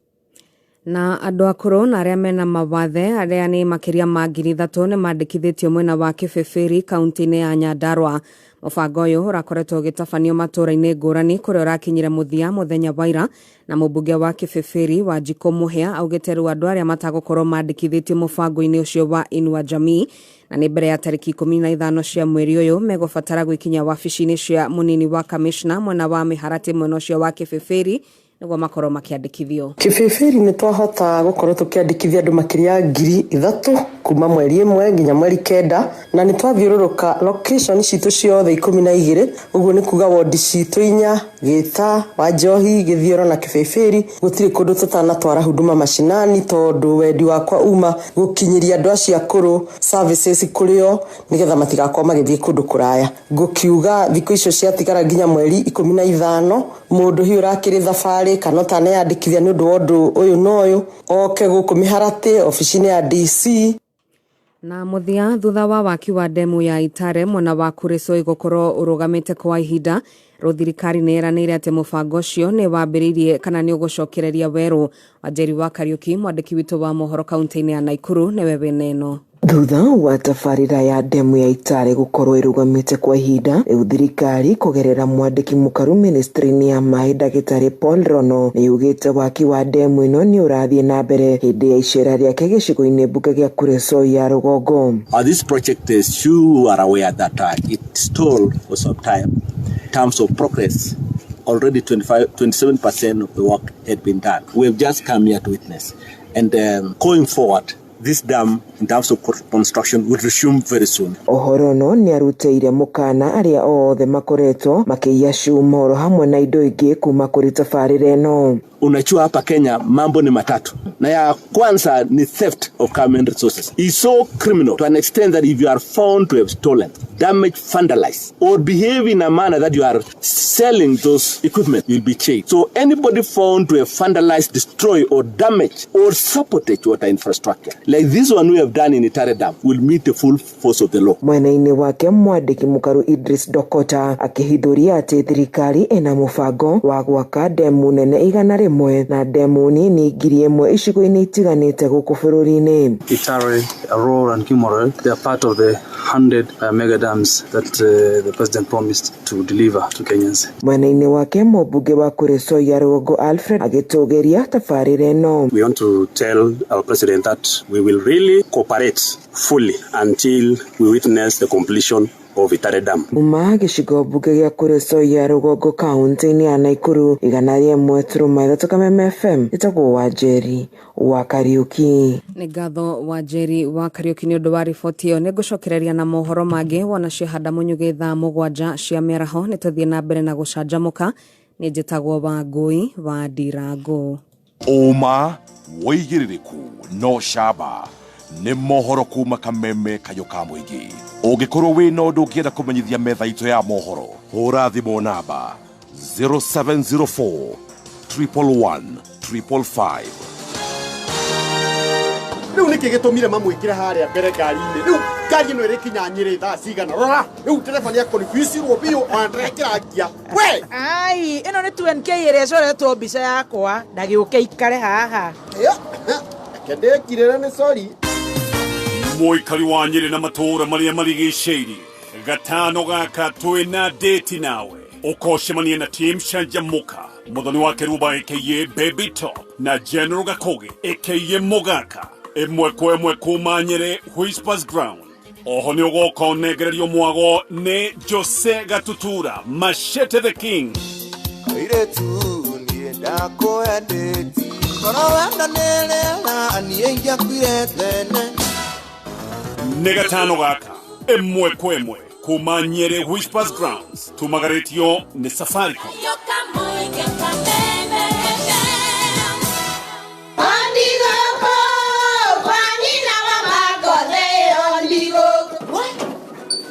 Na andũ akũrũ na arĩa mena mawathe arĩa nĩ makiria ma 3,000 nĩ mandĩkithĩtio mwena wa Kĩbĩbĩri kaunti-inĩ ya Nyandarua. Mũbango ũyũ ũrakoretwo ũgĩtabanio matũũra-inĩ ngũrani kũrĩa ũrakinyire mũthia mũthenya wa ira, na mũmbunge wa Kĩbĩbĩri Wanjiru Mũhĩa augĩte rĩu andũ arĩa matagũkorwo mandĩkithĩtio mũbango-inĩ ũcio wa Inua Jamii na nĩ mbere ya tarĩki 15 cia mweri ũyũ megũbatara gwĩkinya wabici-inĩ cia mũnini wa kamishna mwena wa Mĩharatĩ mwena ũcio wa Kĩbĩbĩri nĩguo makorwo makĩandĩkithio. Kĩbĩbĩri nĩ twahota gũkorwo tũkĩandĩkithia andũ makĩria 3,000 kuma mweri 1 nginya mweri 9, na nĩ twathiũrũrũka location citũ ciothe 12, ũguo nĩ kuga ward citũ 4 Gĩta, Wanjohi, Gĩthioro na Kĩbĩbĩri gũtirĩ kũndũ tũtanatwara huduma mashinani tondũ wendi wakwa uma gũkinyĩria andũ acio akũrũ services kũrĩo nĩgetha matigakorwo magĩthiĩ kũndũ kũraya. Ngũkiuga thikũ icio ciatigara nginya mweri 15 mũndũ hiũ ũrakĩrĩ thabarĩ kana ũtaneyandĩkithia nĩ ũndũ wa ũndũ ũyũ na ũyũ oke gũkũ Mĩharatĩ ofici-inĩ ya DC. Na mũthia thutha wa waki wa demu ya Itare mwena wa Kuresoi gũkorwo ũrũgamĩte kwa ihinda, thirikari nĩ eranĩire atĩ mũbango ũcio nĩ wambĩrĩirie kana nĩ ũgũcokereria werũ. Wanjiru wa Kariuki mwandĩki witũ wa mohoro kaunti-inĩ ya Naikuru nĩwe wĩna ĩno. Thutha wa tabarĩra ya demu ya Itare gũkorwo ĩrũgamĩte kwa ihinda, rĩu thirikari kũgerera mwandĩki mũkaru ministry-inĩ ya maĩ Ndagĩtarĩ Paul Rono nĩ yugĩte waki wa demu ĩno nĩ ũrathiĩ na mbere hĩndĩ ya icera rĩake gĩcigo-inĩ mbunge gĩa Kuresoi ya rũgongo. This project, as you are aware that it stalled for some time. In terms of progress, already 27% of the work had been done. We have just come here to witness. And going forward, this dam in terms of construction will resume very soon. Ũhoro no nĩ arutĩire mũkana arĩa othe makoretwo makĩiya cuma hamwe na indo ingĩ kuma kũrĩ tabarĩra ĩno. Unajua hapa Kenya mambo ni matatu. Na ya kwanza ni theft of government resources. It's so criminal to an extent that if you are found to have stolen, damaged, vandalized, or behave in a manner that you are selling those equipment, you'll be chased. So anybody found to have vandalized, destroyed, or damaged, or sabotage water infrastructure, like this one we have done in Itare Dam, will meet the full force of the law. Mwena-inĩ wake mwandĩki mũkaru Idris Dokota akĩhithũria atĩ thirikari ĩna mũbango wa gwaka demu nene igana rĩmwe na demu nini 1,000 icigo-inĩ itiganĩte gũkũ bũrũri-inĩ. Itare, Aurora and Kimorel, they are part of the 100 mega dams that the president promised to deliver to Kenyans. Mwena-inĩ wake mũmbunge wa Kuresoi ya rũgongo Alfred agĩtũgĩria tabarĩra ĩno. We want to tell our president that we will really cooperate fully until we witness the completion of Itare Dam. Uma gĩcigo mbunge gĩa Kuresoi ya rũgongo kaunti-inĩ ya Naikuru 101.3 Kameme FM ĩtagwo Wanjiru wa Kariuki. Nĩ ngatho Wanjiru wa Kariuki nĩ ũndũ wa riboti ĩyo. Nĩ ngũcokereria na mohoro mangĩ wona ciahanda mũnyugĩ thaa 7 cia mĩaraho nĩ tũthiĩ na mbere na gũcanjamũka. Nĩ njĩtagwo Wangui wa Ndirango. Ũma wĩigĩrĩrĩku no camba nĩ mohoro kuma Kameme kayo ka mũingĩ. Ũngĩkorwo wĩna ũndũ ũngĩenda kũmenyithia metha itũ ya mohoro, hũra thimũ namba 0704 111 555. Rĩu nĩkĩ gĩtũmire mamwĩkĩre harĩa mbere ngari-inĩ. Rĩu ngari ĩno ĩrĩkinya Nyĩrĩ thaa cigana. Rora, rĩu tereba nĩ akonfusirwo biũ ona ndĩrekĩra ngia. We! Ai, ĩno nĩ 2NK ĩrĩa coretwo mbica yakwa na gĩũke ikare haha. Kendekirĩra nĩ sorry. Mũikari wa Nyĩrĩ na matũũra marĩa marigicĩirie, gatano gaka twĩna date nawe. Ũkocemania na team Canjamũka, Mũthoni wa Kĩruba aka Baby Top na General Gakoge aka Mũgaka, ĩmwe kwa ĩmwe kuma Nyĩrĩ Whispers Ground. Oho nĩ ũgoka ũnegererio mwago nĩ Jose Gatutura Machete the King. Kairĩtu niĩ ndakũendeti korwo wenda nĩrĩra niĩ ingĩakuire tene. Nĩ gatano gaka ĩmwe kwa ĩmwe kuma Nyĩrĩ Whispers Grounds tumagaretio nĩ Safaricom.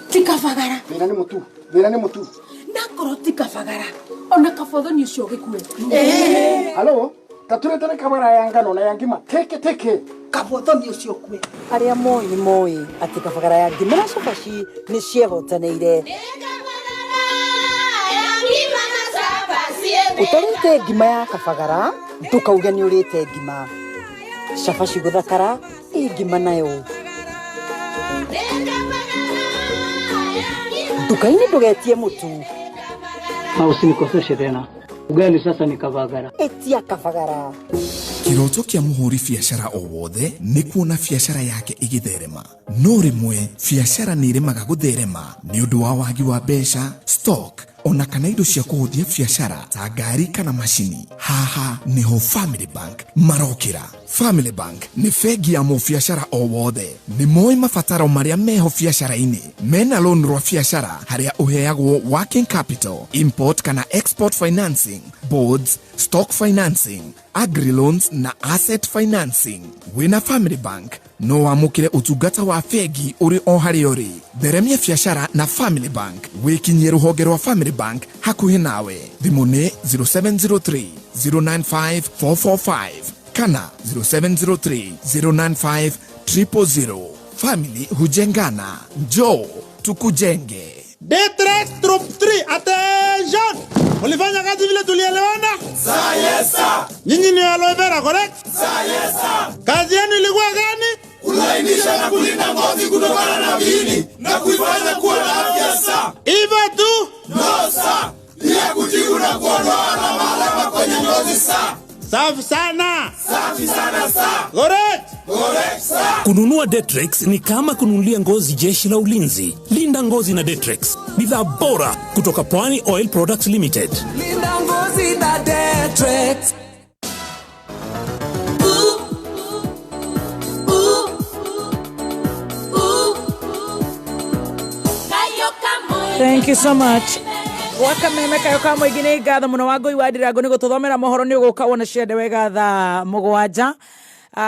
Tikafagara. Mira ni mutu. Nakoro tikafagara. Ona kafodho ni ucio gikue. Halo, taturete kamera ya ngano na ya ngima. Teke. Kafodho ni ucio kue. Aria moi ati kafagara ya ngima na cabaci ni ciehotaneire. Utarite ngima ya kafagara, ndukauge ni urite ngima. cabaci guthakara ingima nayo dukaini ndugetie mutu na usinikoseshe tena. Ugali sasa ni kavagara. Etia kavagara. Kiroto kia muhuri biashara o wothe ni kuona biashara yake igitherema. No rimwe biashara ni iremaga gutherema ni undu wa wagi wa mbeca, stock ona kana indo cia kuhuthia biashara ta ngari kana mashini. Haha niho Family Bank marokira. Family Bank ni bengi ya mubiashara o wothe. Ni moi mabataro maria meho biashara-ini. Mena loan rwa biashara haria uheagwo working capital, import kana export financing, boards, stock financing, agri loans na asset financing. Wina Family Bank no wamukire utungata wa bengi uri o hari uri. Theremia biashara na Family Bank. Wikinyie ruhonge rwa Family Bank hakuhi nawe. Thimu ni 0703 095 445 kana 0703 095 000. Family hujengana. Njoo tukujenge. Detrex Troop 3, attention! Ulifanya kazi vile tulielewana? Sa yes sir. Nyinyi ni aloe vera, correct? Sa yes sir. Kazi yenu ilikuwa gani? Kulainisha na kulinda ngozi kutokana na viini na kuifanya kuwa na afya sir. Hivyo tu? No sir. Pia kutibu na kuondoa alama kwenye ngozi sir. Safi sana. Safi sana sir. Correct. Correct sir. Kununua Detrex ni kama kununulia ngozi jeshi la ulinzi. Linda ngozi na Detrex. Bidhaa bora kutoka Pwani Oil Products Limited. Linda ngozi na Detrex. Thank you so much. Wakameme kayo ka mwigine gatha muno wago iwadirago nigo tuthomera mohoro ni uguka wona ciende wega tha mugwanja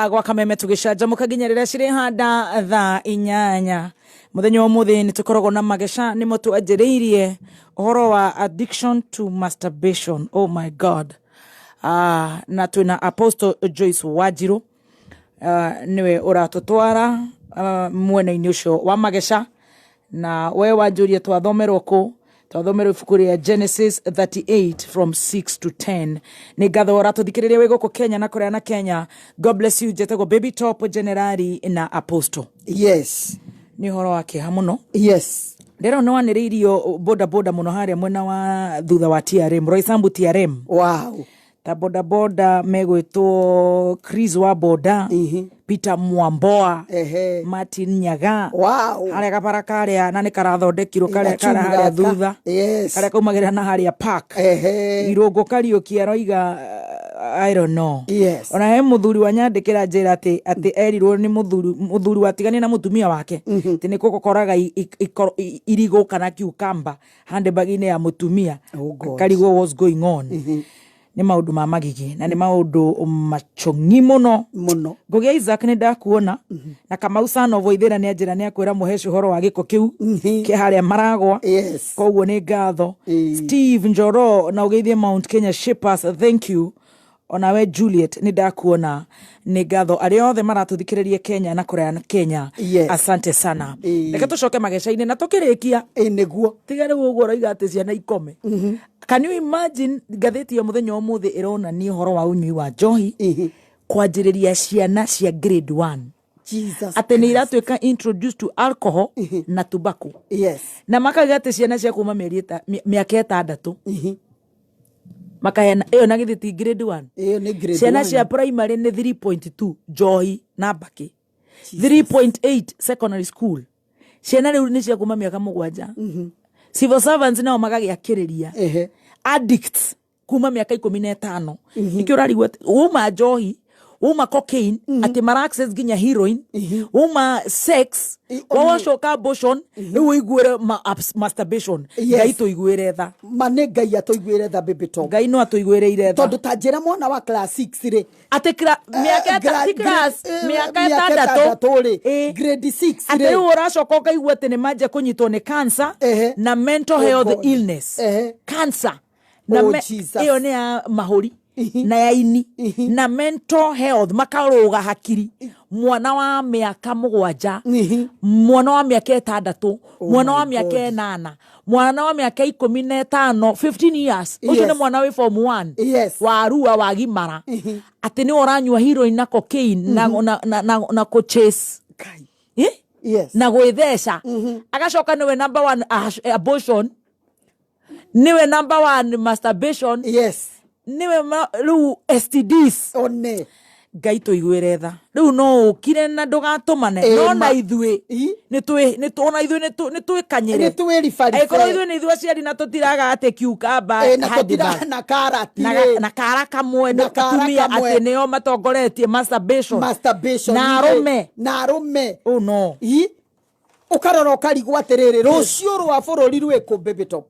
gwakameme tugicaja mukaginyerera ciri handa tha inyanya muthenya umuthi ni tukorogo na Magecha ni mutu ajiriirie uhoro wa addiction to masturbation. Oh my God. Na tuna Apostle Joyce Wanjiru niwe uratutwara mwena-ini ucio wa Magecha na we wanjurie twathomerwo ku twathomerwo ibuku ria Genesis 38 from 6 to 10. Ni gatho uratuthikiriria we guku Kenya na kuria na Kenya. God bless you. Jetego Baby Top Generali na Apostle. Yes. Ni horo wake hamuno. Yes. Ndero no waniriirio boda boda muno haria mwena wa thutha wa TRM Roysambu TRM. Wow. Ta boda boda megwitwo Chris wa boda Peter Mwamboa Martin Nyaga. Wow. Haria kapara karia na ni karathondekirwo karia haria thutha. Yes. Karia kaumagira na haria park. Irongo Kariuki aroiga I don't know. Yes. Ona he muthuri wa nyandikira njira ati erirwo ni muthuri watigani na mutumia wake ati ni kukoraga irigo kana cucumber handbag-ini ya mutumia. Karigo was going on. Ni maundu ma magigi na ni maundu machongi muno Ngogia Isaac ni ndakuona na Kamau Sana voithira ni ajira ni akwira muheshi horo wa giko kiu ki haria maragwa. Koguo ni ngatho. Steve Njoro na ugeithie Mount Kenya Shippers, thank you. Ona we Juliet ni ndakuona ni ngatho aria othe maratuthikiririe Kenya na kuria na Kenya. Asante sana. Reke tucoke Mageca-ini na tukirikia niguo tigare uguo roiga ati ciana ikome. Can you imagine gatheti ya muthenya umuthi irona ni horo wa unyui wa njohi kwanjiriria ciana cia grade 1. Jesus. Ate ni iratuika introduced to alcohol na tobacco. Yes. Na makaga ati ciana cia kuma miaka 6. Makayana iyo na githiti grade 1. Iyo ni grade 1. Ciana cia primary ni 3.2 njohi na baki. 3.8 secondary school. Ciana riu ni cia kuma miaka 7. Civil servants nao magagiakiriria. Addicts kuma miaka 15. Ikio rarigwa uma njohi, uma cocaine, ati mara access ginya heroin, uma sex, wacoka abortion, riu igwire masturbation. Ngai to igwire tha. Mane ngai atoigwire tha Baby Top. Ngai no atoigwire ire tha. Tondu tanjira mwana wa class 6 ri. Ati miaka class miaka 6 ri. Grade 6 ri. Ati riu uracoka ukaigua ati ni manje kunyitwo ni cancer na mental health illness. Cancer. Na iyo ni ya mahuri. na ya ini na mental health makaroga hakiri mwana wa miaka 7 mwana wa miaka 6 mwana wa miaka 8 mwana wa miaka 15 15 years ucio ni mwana wa form 1 wa Arua wa Gimara ati ni oranywa heroin na cocaine na ko chase na gwithesha agacoka niwe number 1 abortion niwe number 1 masturbation niwe ru STDs one gaito igwere tha riu no kire na ndugatumane no na ithue ni twi kanyire ni twi rifari aikoro ithue ni ithue ciari na tutiraga ate cucumber na tutiraga na karati na kara kamwe ni tumia ate neo matongoretie masturbation na arume oh no ukarora ukarigwa atiriri rucio rwa bururi rwiko baby top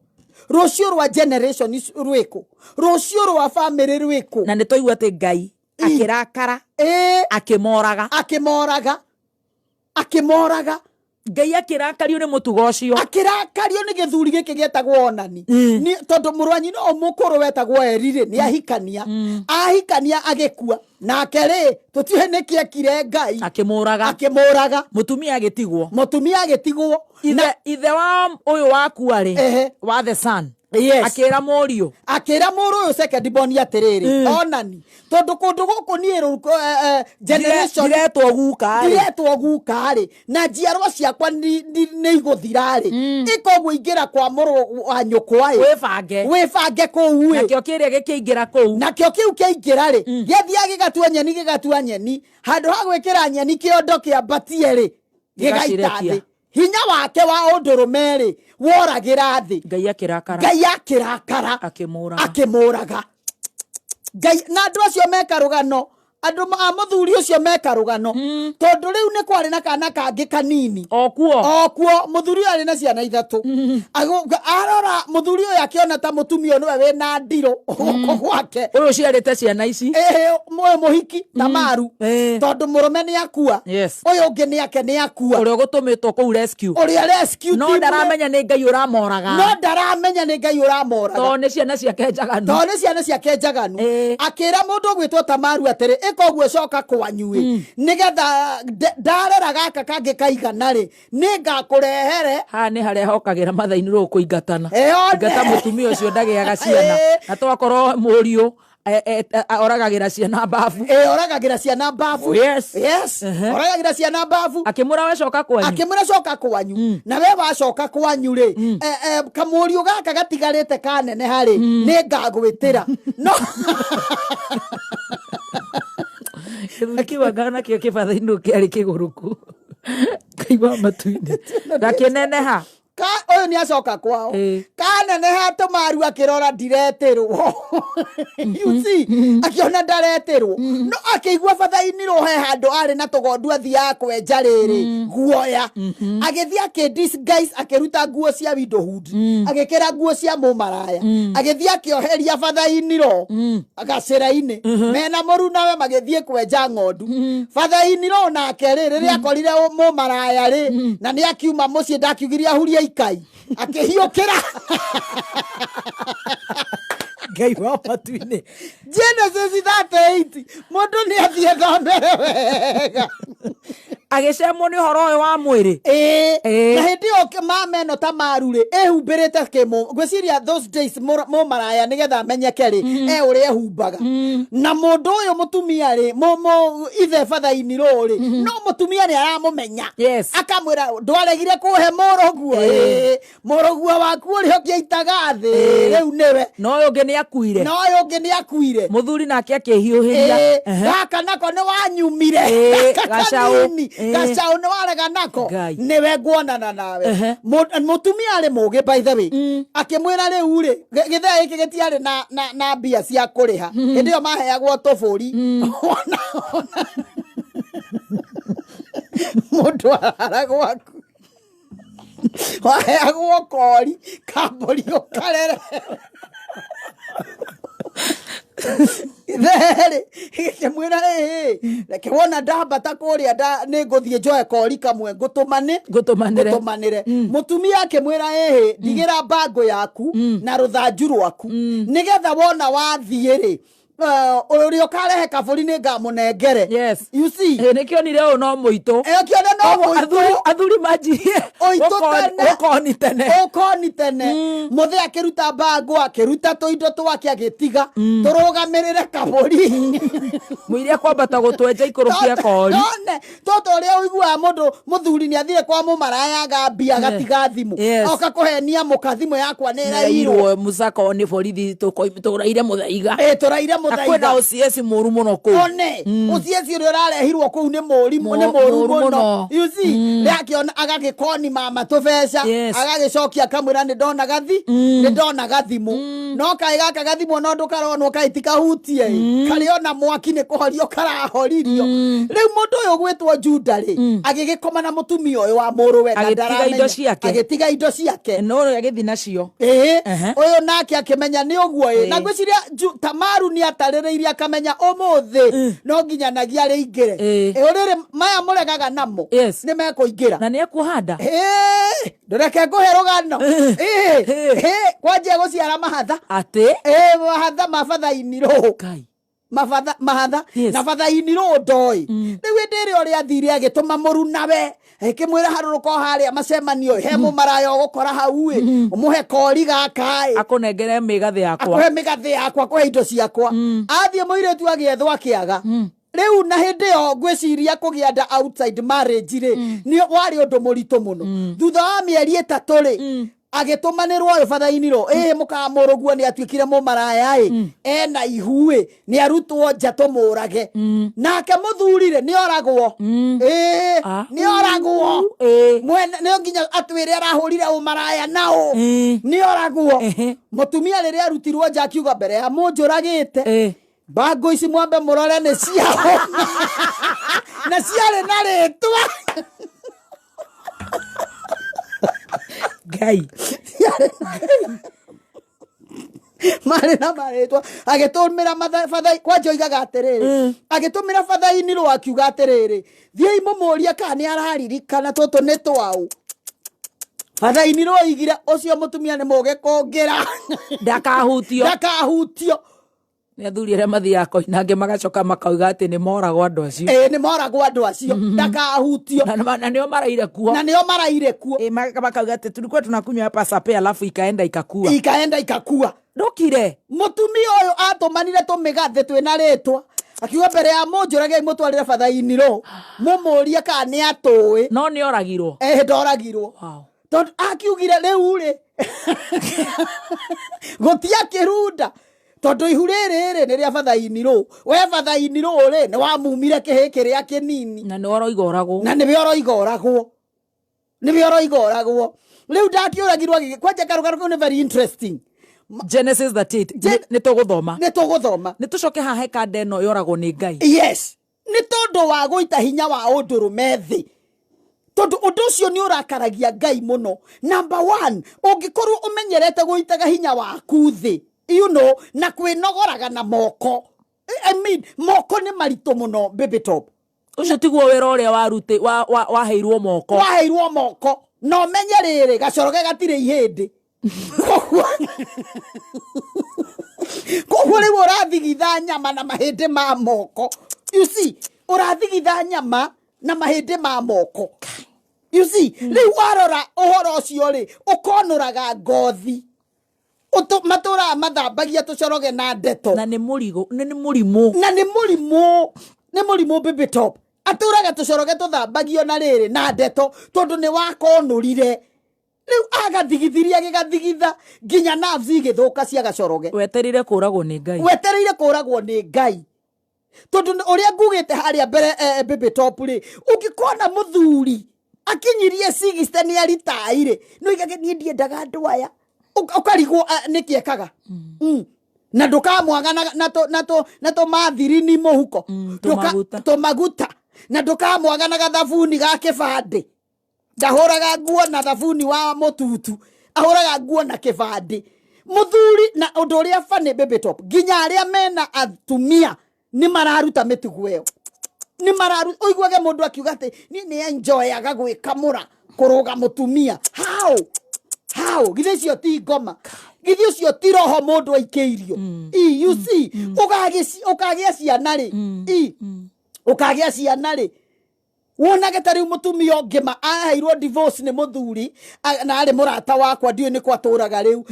rucio rwa generation rwiko rucio rwa family rwiko na nitoigwa ati Ngai akirakara akimoraga Ngai akirakario ni mutugo ucio akirakario ni githuri giki getagwo onani ni tondu murwanyi no mukuru wetagwo Erire ni ahikania agekua nake ri tutihenekia kire Ngai akimoraga mutumia agetigwo ithe wa uyu wakua ri wa the son akira morio uyu second born atiriri onani tondu kundu guku ni generation diretwo guka ri na njiarwa ciakwa ni iguthira ri ikogwo ingira kwa muru wa nyukwa wibange kuu nakio kiria gikiingira kuu nakio kiu kiingira ri gethia gigatua nyeni handu ha gwikira nyeni kiondo kia batie ri gigaita thi hinya wake wa undurume ri woragira thi Ngai akirakara akimoraga Ngai na andu acio mekarugano andu a muthuri ucio mekarugano tondu riu ni kwari na kana kangi kanini okuo muthuri ari na ciana 3 arora muthuri uyu akiona ta mutumia niwe wina ndiro guko gwake uyu ciarite ciana ici moyo muhiki na maru tondu murume ni akua uyu ungi ni ake ni akua uri gutumitwo ku rescue no ndaramenya ni Ngai uramoraga tondu ni ciana ciake njaganu akira mundu gwitwo Tamaru atiri ikogwo coka kwanyui nigetha ndarera gaka kangi kaigana ri ningakurehere ha ni haria hokagira mathaini ru kuingatana ingata mutumia ucio ndagiaga ciana na twakorwo murio oragagira ciana mbavu oragagira ciana mbavu akimura we coka kwanyu na we wacoka kwanyu ri kamurio gaka gatigarite kanene hari ningagwitira no kiwa gana kio kibathaini kiari kiguruku kaigwa matuine gakineneha uyu ni acoka kwao kaneneha Tamaru akirora ndiretirwo you see akiona ndaretirwo no akigwa bathaini rohe handu ari na tugondu athia kwenja riri guoya agithia ke disguise akiruta nguo cia widowhood agikira nguo cia mumaraya agithia kioheria bathaini ro agaciraini mena moru nawe magithie kwenja ngondu bathaini ro nake riri akorire mumaraya ri na ni akiuma mucii ndakiugiria huria ikai akihiukira Ngai wa matuine Genesis 38 mundu ni athie thambere wega agicemwo ni horo uyu wa mwiri na hindi yo mameno Tamaru ri ehumbirite kimo gwiciria those days mo maraya nigetha menyeke ri uri ehumbaga na mundu uyu mutumia ri mo ithe bathaini ro ri no mutumia ni aramumenya akamwira ndwaregire kuhe moroguo waku uri hokiitaga thi riu niwe no uyu ngi ni akuire muthuri nake akihiuhiria gaka nako ni wanyumire gacau ni warega nako niwe nguonana nawe mutumia ari mugi by the way akimwira riu ri githea giki gitiari na mbia cia kuriha hindi yo maheagwo tuburi mundu aragwaku waheagwo kori kamburi ukarere there ikimwira reke wona ndambata kuria ninguthie njoe kori kamwe ngutumanire mutumia akimwira ndigira bango yaku na ruthanju rwaku nigetha wona wathie ri Uri okarehe kaburi ni ngamunengere. Yes. You see? Nikio ni leo no muito. Kio no muito. Athuri majirie. Okoni tene. Muthe akiruta bango akiruta tuindo twake agitiga. Turugamirire kaburi. Muiria kwambata gutwenja ikuru kia kori. Toto ria uigua mundu muthuri ni athire kwa mumaraya gambia gatiga thimu. Oka kuhenia mukathimu yakwa ni rairwo. Musako ni borithi turaire muthaiga. Turaire muthaiga. Kwenda OCS muru muno ku. One. OCS uri urarehirwo ku ni muru muno. You see? Rakiona agagikoni mama tubesha. Agagicokia kamwira ni ndona gathi. Ni ndona gathimu. No kai gaka gathimu no ndukaronwo kaitika hutie. Kariona mwaki ni kuhorio karahoririo. Riu mundu uyu gwitwo Juda ri agigikoma na mutumia uyu wa muruwe na ndaramenya agitiga indo ciake no agithi nacio uyu nake akimenya ni uguo na gwiciria Tamaru ni ataririirie akamenya umuthi no nginyanagia ringire urire maya muregaga namo ni mekuingira na ni ekuhanda ndureke nguherugano kwanje guciara mahatha ati mahatha mabatha iniro kai mahatha na batha iniro ndoi riu ndiri uri athire agituma muru nawe ikimwira haruruko haria macemanio he mumarayo gukora hau umuhe kori gakai akunengere migathi yakwa akuhe migathi yakwa kuhe indo ciakwa athie muiretu agiethwa kiaga riu na hindi yo gwiciria kugia nda outside marriage ri ni wari undu murito muno thutha wa mieri 3 ri agitumanirwo yo fathainiro mukamuruguo ni atwikire mumaraya ena ihuwe ni arutwo njato murage nake muthurire ni oragwo ni oragwo mwene ni nginya atwire arahurire umaraya nao ni oragwo mutumia riri arutirwo nja kiuga mbere ya munjuragite bango ici mwambe murore ni ciao na ciare na ritwa gai mare na maretwa agitumira fatha kwanje igaga atiriri agitumira fatha iniro akiuga atiriri thie mumuria kana araririkana toto ni twau fatha iniro igira ucio mutumia ni muge kongira ndakahutio ni athuri aria mathia koinange magacoka makauga ati ni moragwo andu acio ni moragwo andu acio ndakahutio na nio maraire kuo makauga ati tulikuwa tunakunywa hapa sape alafu ikaenda ikakua ndokire mutumia uyu atumanire tumigathe twina ritwa akiuga mbere ya munjurage mutwarire fatha iniro mumuria kana ni atui no ni oragirwo ndoragirwo tondu akiugire riu ri gutia kirunda tondu ihuriri ni ria fatha iniro we fatha iniro ri ni wamumire kihi kiria kinini na ni oroiga oragwo riu ndakiuragirwo kwanje karugaru ni very interesting Genesis 38 ni tuguthoma ni tucoke hahe kande no yoragwo ni Ngai yes ni tondu wa guita hinya wa undurume thi tondu undu ucio ni urakaragia Ngai muno number 1 ungikorwo umenyerete guitaga hinya waku thi you know na kwinogoraga na moko I mean moko ni marito muno baby top ucio tiguo wira uria waruti waheirwo moko no menyerere gacoroge gatire ihindi koguo riu urathigitha nyama na mahindi ma moko you see urathigitha nyama na mahindi ma moko you see riu warora uhoro ucio ri ukonuraga ngothi matura mathambagia tucoroge na ndeto na ni murimu baby top aturaga tucoroge tuthambagio na riri na ndeto tondu ni wakonurire riu agathigithiria gigathigitha nginya nerves igithuka cia gacoroge weterire kuragwo ni Ngai tondu uria ngugite haria mbere baby top ri ukikona muthuri akinyirie 60 ni aritaire no igage nie ndiendaga andu aya ukarigwo nikiekaga na ndukamwaga na to mathiri ni muhuko to maguta na ndukamwaga na gathabuni ga kibande ndahuraga nguo na thabuni wa mututu ahuraga nguo na kibande muthuri na undu uria fane baby top ginya aria mena atumia ni mararuta mitugu eo ni mararuta uiguage mundu akiuga ati ni enjoy aga gwikamura kuruga mutumia how githe cio ti ngoma githi ucio ti roho mundu aikeirio you see ukagia ciana ri ukagia ciana ri wona getari mutumia ngima aheirwo divorce ni muthuri na ari murata wakwa ndiu ni kwaturaga riu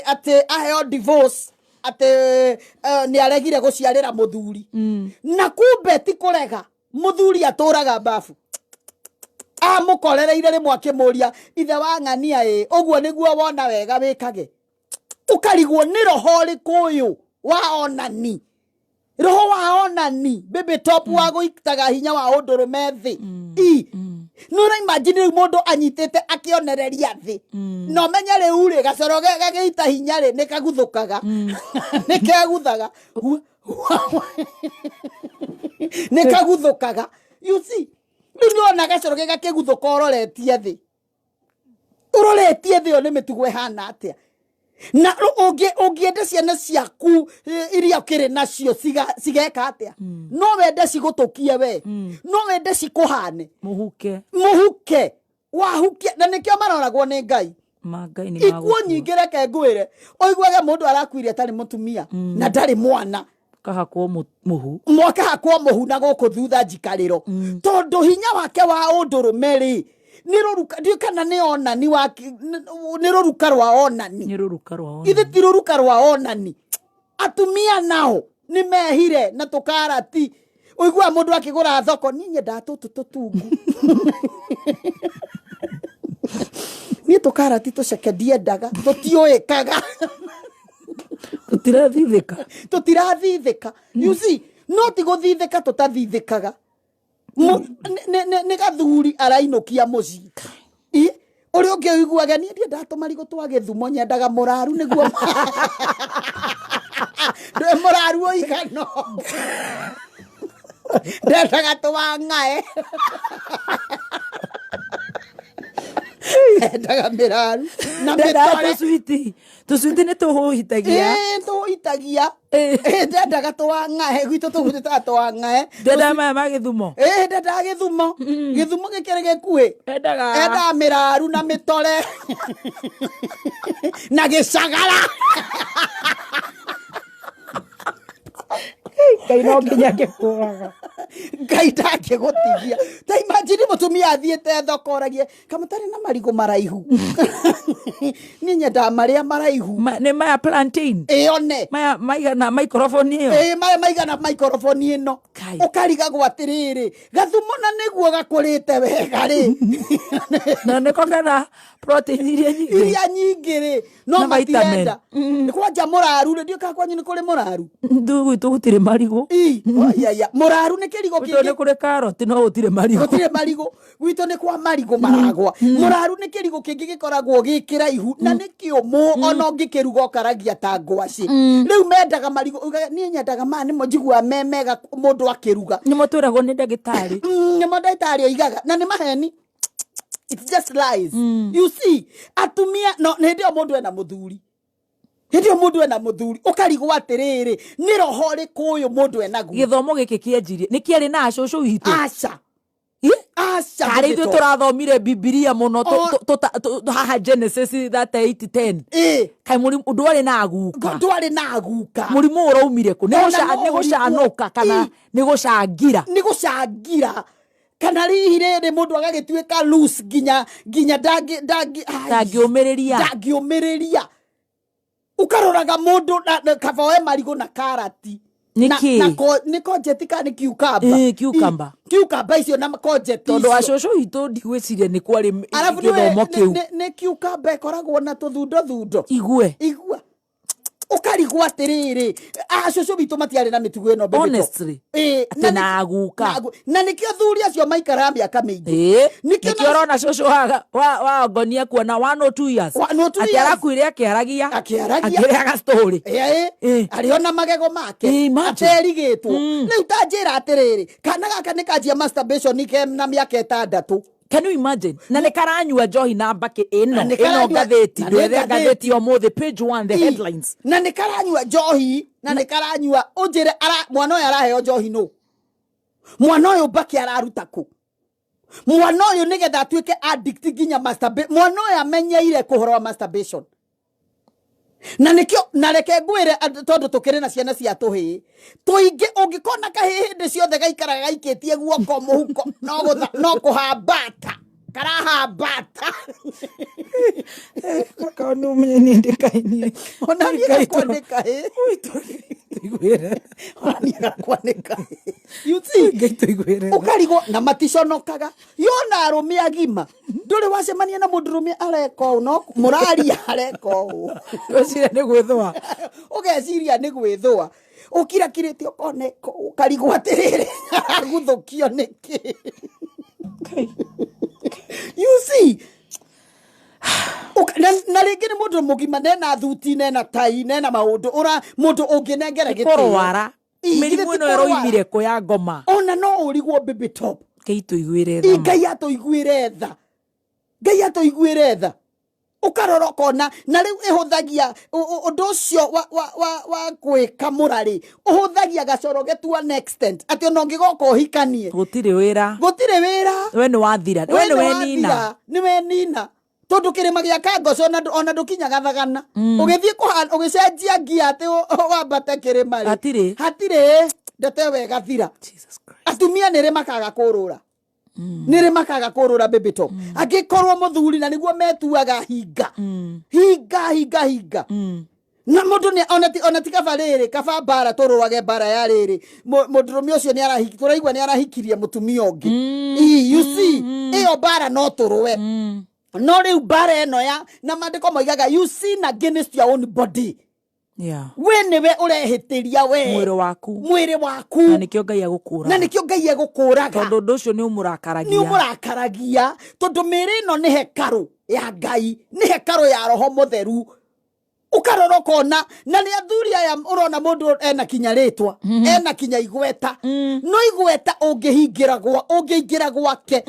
ate aheo divorce ate ni aregire guciarira muthuri na kumbe ti kurega muthuri aturaga bafu amukorereire rimwe akimuria ithe wa ng'ania uguo niguo wona wega wikage ukarigwo ni roho rikuyu wa onani roho wa onani baby top wa guitaga hinya wa undurume thi nura imagine mundu anyitete akionereria thi no menya riu ri gacoro gageita hinya ri nikaguthukaga nikaguthaga nikaguthukaga you see nuna gacoro gakiguthuka uroretie thi yo ni mitugo hana atia na ungienda ciana ciaku iria ukiri nacio cigeka atia no wende cigutukie we no wende cikuhane muhuke wahukie na nikio maroragwo ni Ngai Ngai ni ikuo nyingi reke ngwire oiguage mundu arakuiria atari mutumia na ndari mwana kahakwo muhu mwakahakwo muhu na guku thutha njikariro tondu hinya wake wa undurume ri niroruka ndio kana ni onani wake niroruka rwa onani ithe tiroruka rwa onani atumia nao ni mehire na tukarati uigua mundu akigura thoko ninye ndatutu tutungu ni tukarati tucekendie ndaga tutioikaga tutirathithika you see no ti guthithika tutathithikaga ne gathuri arainukia muci uri ungi uiguaga ni ndie ndatumarigo twagithumo nyendaga muraru niguo ndwe muraru oigano ndendaga tuwangae ndendaga miraru na ndendaga tusuiti ni tuhuhitagia tuhuhitagia ndendaga tuwangae gwitu tugutita tuwangae ndenda maya magithumo ndendaga githumo gikere gikuhi ndendaga miraru na mitore na gicagara Ngai no nginya ngikuraga Ngai ndangigutigia ta imagine mutumia athiete thoko oragie kamutari na marigo maraihu ni nyenda maria maraihu ne maya plantain one maya na microphone iyo maya na microphone ino ukariga gwatiriri gathumo na niguo gakurite wega ri na niko kana protein iria nyingi ri no matienda kwanja muraru ndio kakwanyu ni kuri muraru ndugu gutire marigo muraru ni kirigo kingi ni kuri carrot no gutire marigo gwito ni kwa marigo maragwa muraru ni kirigo kingi gikoragwo gikiraihu na ni kiumu ona ngikiruga karagia ta ngwaci riu mendaga marigo ni nyendaga ma ni mojigua memega mundu akiruga ni mutwiragwo ni ndagitari ni ndagitari oigaga na ni maheni it's just lies you see atumia no ndio mundu ena muthuri ndio mundu ena muthuri ukarigwo atiriri ni roho rikuyu mundu ena gu githomo giki kienjirie ni kiari na acucu witu aca hari ithu turathomire Biblia muno haha Genesis 38:10 kai mundu ari na aguka murimu uraumire ku ni gucanuka kana ni gucangira kana rihire mundu agagituika loose ginya dangiumiriria ukaroraga mundu na kaboe marigo na karati ni konjetika ni cucumber icio na konjeti tondu acucu itu ndigwicirie ni kwari githomo kiu ni cucumber koragwo na tuthundo igwe ukarigwo atiriri acucu bitu matiari na mitugo ino honestly na aguka na nikio thuri acio maikara miaka mingi nikio rona cucu wa ngonia kuona 1 or 2 years ati arakuire akiaragia akiriaga story ariona magego make aterigitwo riu tanjira atiriri kana gaka nikanjia masturbation ikem na miaka 6 Can you imagine? Na nekaranywa njohi na mbake ino gatheti ndwethe gatheti omuthi page 1 the headlines na nekaranywa njohi na nekaranywa unjire mwana uyu araheo njohi no mwana uyu mbake araruta ku mwana uyu nigetha atuike addict ginya masturbation mwana uyu amenyeire kuhoro wa masturbation na nikio na reke ngwire tondu tukire na ciana cia tuhi tuingi ungikona kahihinde ciothe gaikara gaikitie guoko muhuko no kuhambata karahambata kaka no mwenye ndikaini ona ni kwandika tuigwire ona ni kwandika you see tuigwire ukarigo na matishonokaga yona arume agima nduri wacemania na mundurume areko no murari areko ucira ni gwithwa ugeciria ni gwithwa ukira kiritio koneko ukarigo atirire guthukio niki you see na rĩngĩ nĩ mũndũ mũgima nena thuti nena tai nena maũndũ ora mũndũ ũngĩnengera gĩtĩo korwara mĩrimũ ĩno ĩroimire kũ ya ngoma ona no ũrigwo baby top Ngai tũiguĩre tha Ngai atũiguĩre tha ukaroroka na rĩu ĩhũthagia ũndũ ũcio wa gwĩka mũrarĩ ũhũthagia gacoro getua next extent atĩ ona ũngĩgoka ũhikanie gũtirĩ wĩra we nĩ wathira nĩ wenina tondu kirima gĩa kangoco ona ndũkinyaga thagana ũgĩthiĩ ũgĩcenjia ngia atĩ wambate kĩrĩma hatirĩ ndete wega thira atumia nĩrĩ makaga kũrũra nĩrĩ makaga kũrũra baby top angĩkorwo mũthuri na nĩguo metuaga hinga na mũndũ nĩ ona ti kaba rĩrĩ kaba bara tũrũage bara ya rĩrĩ mũndũrũme ũcio tũraigua nĩ arahikirie mũtumia ũngĩ you see ĩyo bara no tũrũe no rĩu bara ĩno ya na mandĩko moigaga you sin against your own body we nĩwe ũrehĩtĩria we mwĩrĩ waku na nĩkĩo Ngai egũkũraga tondũ ũndũ ũcio nĩ ũmũrakaragia tondũ mĩĩrĩ ĩno nĩ hekarũ ya Ngai nĩ hekarũ ya Roho Mũtheru ukaroroka na nĩ athuri aya urona mundu ena kinya ritwa ena kinya igweta no igweta ũngĩingira gwake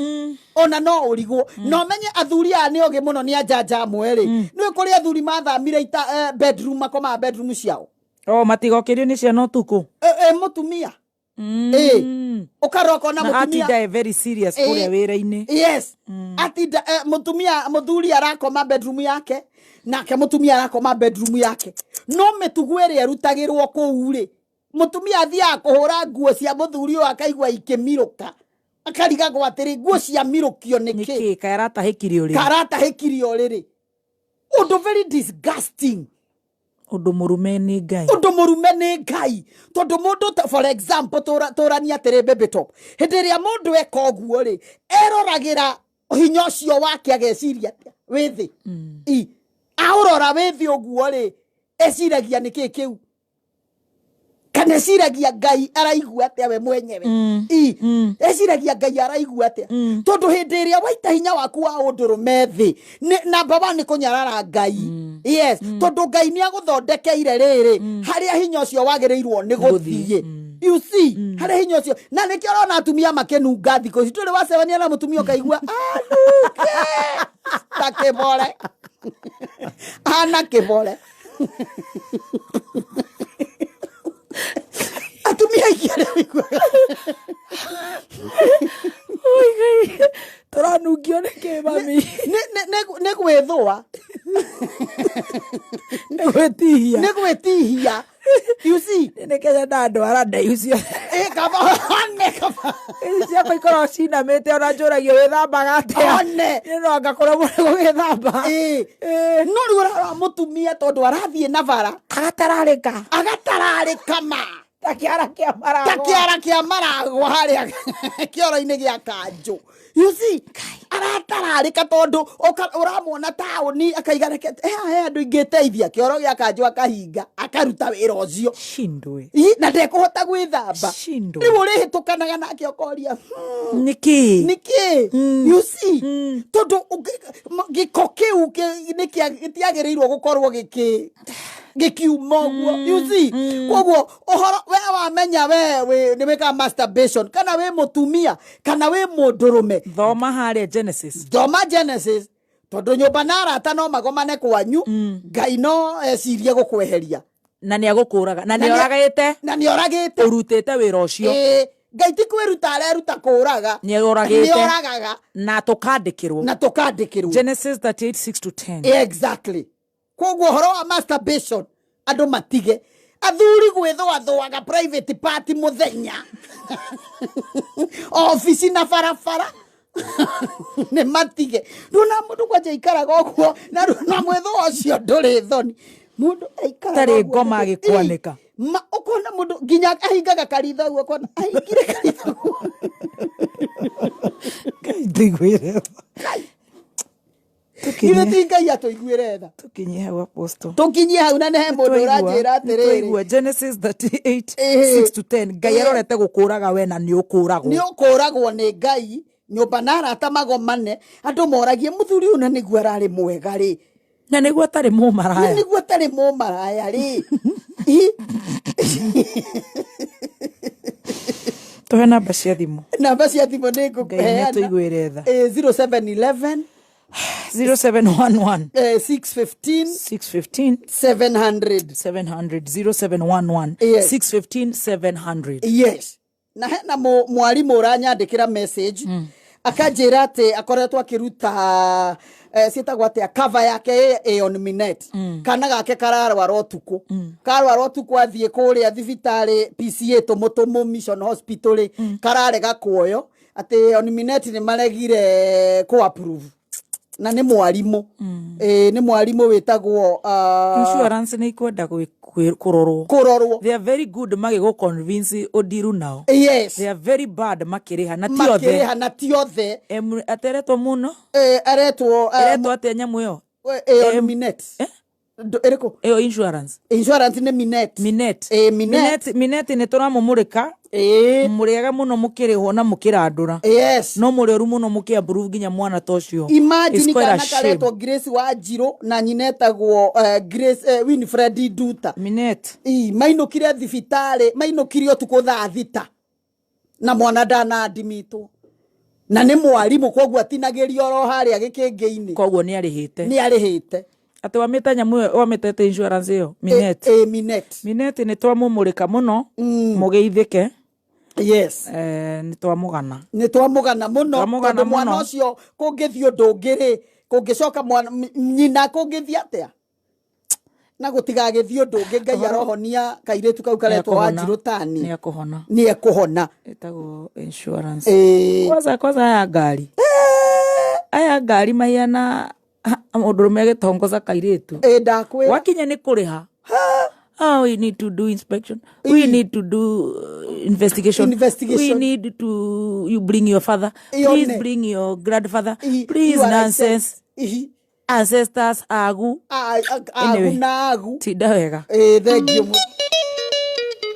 ona no ũrigwo no menye athuri aya nĩ oge muno nĩ ajanja mweri nĩ kuri athuri mathamire bedroom makoma bedroom ciao matigokirio nĩ ciana ũtukũ mutumia ukaroroka na mutumia atinda very serious kuria wĩra-inĩ yes atinda muthuri arakoma bedroom yake nake mutumia arakoma bedroom yake no mĩtugo ĩrĩa ĩrutagĩrwo kũu rĩ mutumia athiaga kũhũra nguo cia muthuri ũyũ akaigua ikĩmirũka akariga gwatĩrĩ nguo cia mirũkio nĩkĩ karatahĩkirio rĩrĩ ũndũ very disgusting ũndũ mũrume nĩ Ngai tondũ mũndũ for example tũrania atĩrĩ baby top hĩndĩ ĩrĩa mũndũ eka ũguo rĩ eroragĩra hinya ũcio wake ageciria wĩthĩ aurora wethi oguo ri eciragia niki kiu kana eciragia Ngai araigua atia we mwenyewe eciragia Ngai araigua atia tondu hindi iria waita hinya waku wa undurume thi namba 1 ni kunyarara Ngai yes tondu Ngai ni aguthondekeire riri haria hinya ucio wagirirwo ni guthie you see haria hinya ucio na nikio rona atumia makenunga thiko turi wacebania na mutumia ukaigua anuke takebore ana kebole atumia igere turanungio nĩkĩ mami nĩ gwĩthũa nĩ gwĩtihia you see nĩkenya na andũ arandaihu cio kaba ciakwa ikorwo cinamĩte ona njũragio wĩthambaga atĩa no ngakorwo mũrego gwĩthamba no rĩu ũrarora mũtumia tondũ arathiĩ na bara agatararĩka ma ta kĩara kĩa maragwa harĩa kĩoro-inĩ gĩa kanjũ you see aratararĩka tondu uramwona taũni akaiga reke andũ ingĩteithia kĩoro gĩa kanjũ akahinga akaruta wĩra ũcio na ndekũhota gwĩthamba rĩu ũrĩhĩtũkanaga nake ũkoria nĩkĩ you see tondu gĩko kĩu gĩtiagĩrĩirwo gũkorwo gikiuma ũguo you see koguo ũhoro we wamenya we nĩ wĩka masturbation kana we mũtumia kana we mũndũrũme thoma harĩa Genesis tondu nyũmba na arata no magomane kwanyu Ngai no ecirie gũkweheria na nĩ agũkũraga na nĩ oragĩte ũrutĩte wĩra ũcio Ngai ti kwĩruta areruta kũraga nĩ oragaga na tũkandĩkĩrwo Genesis 38:6-10 exactly koguo horo wa masturbation andu matige athuri gwithwathwaga private party muthenya office na farafara ne matige runa mundu kwaje ikaraga okuo na runa mwetho ucio nduri thoni mundu aikara tari ngoma agikwanika ma ukona mundu ginya ahingaga karitha guo kona ahingire karitha ndigwire Ile tinga ya to igwire tha tukinye hau apostle tukinye hau na ne mundu urajira atiriri Genesis 38:6-10 Ngai arorete gukuraga we na ni ukuragwo ni Ngai nyumba narata magomane andu moragie muthuri una niguo arari mwega ri na niguo atari mu maraya ri tuhe namba cia thimu ni ngupeana 0711 0711 615 700 0711 615 700 yes na hena mwalimu uranyandikira message akanjira ati akoretwo akiruta cietagwo atia cover yake on minute kana gake kararwara utuku kararwara utuku athie kuria thibitari PCA tumutumu mission hospital kararega kuoyo ati on minute ni maregire ku approve na ni mwalimu ni mwalimu wetagwo insurance ni ikwenda kurorwo they are very good magigo convince odiru now yes they are very bad makiriha na tiothe ateretwo muno aretwo ate nyamu yo on minute eriko insurance ni minute ni turamumurika muriaga muno mukirihwo na mukirandura yes no murioru muno mukiapprove ginya mwana tocio imagine kana karetwo Grace Wanjiru na nyinetagwo Grace Winfred Duta minute mainukire thibitari mainukire utuku thaa thita na mwana ndana admitwo na ni mwalimu koguo atinagirio ro haria gikingi-ini koguo ni arihite ati wamita nyamu wamitete insurance yo minute ni twamumurika muno mugeithike yes ni twamugana muno mwana ucio kungithio ndungiri kungicoka nyina kungithia atia na gutigagithio ndungi Ngai arohonia kairetu kau karetwo Wanjiru tani ni ekuhona etago insurance kwanza aya ngari maiana mundurume agitongoza kairetu ndakwira wakinya ni kuriha we need to do inspection we need to do investigation we need to you bring your father please bring your grandfather please nonsense ancestors agu na agu tida wega thank you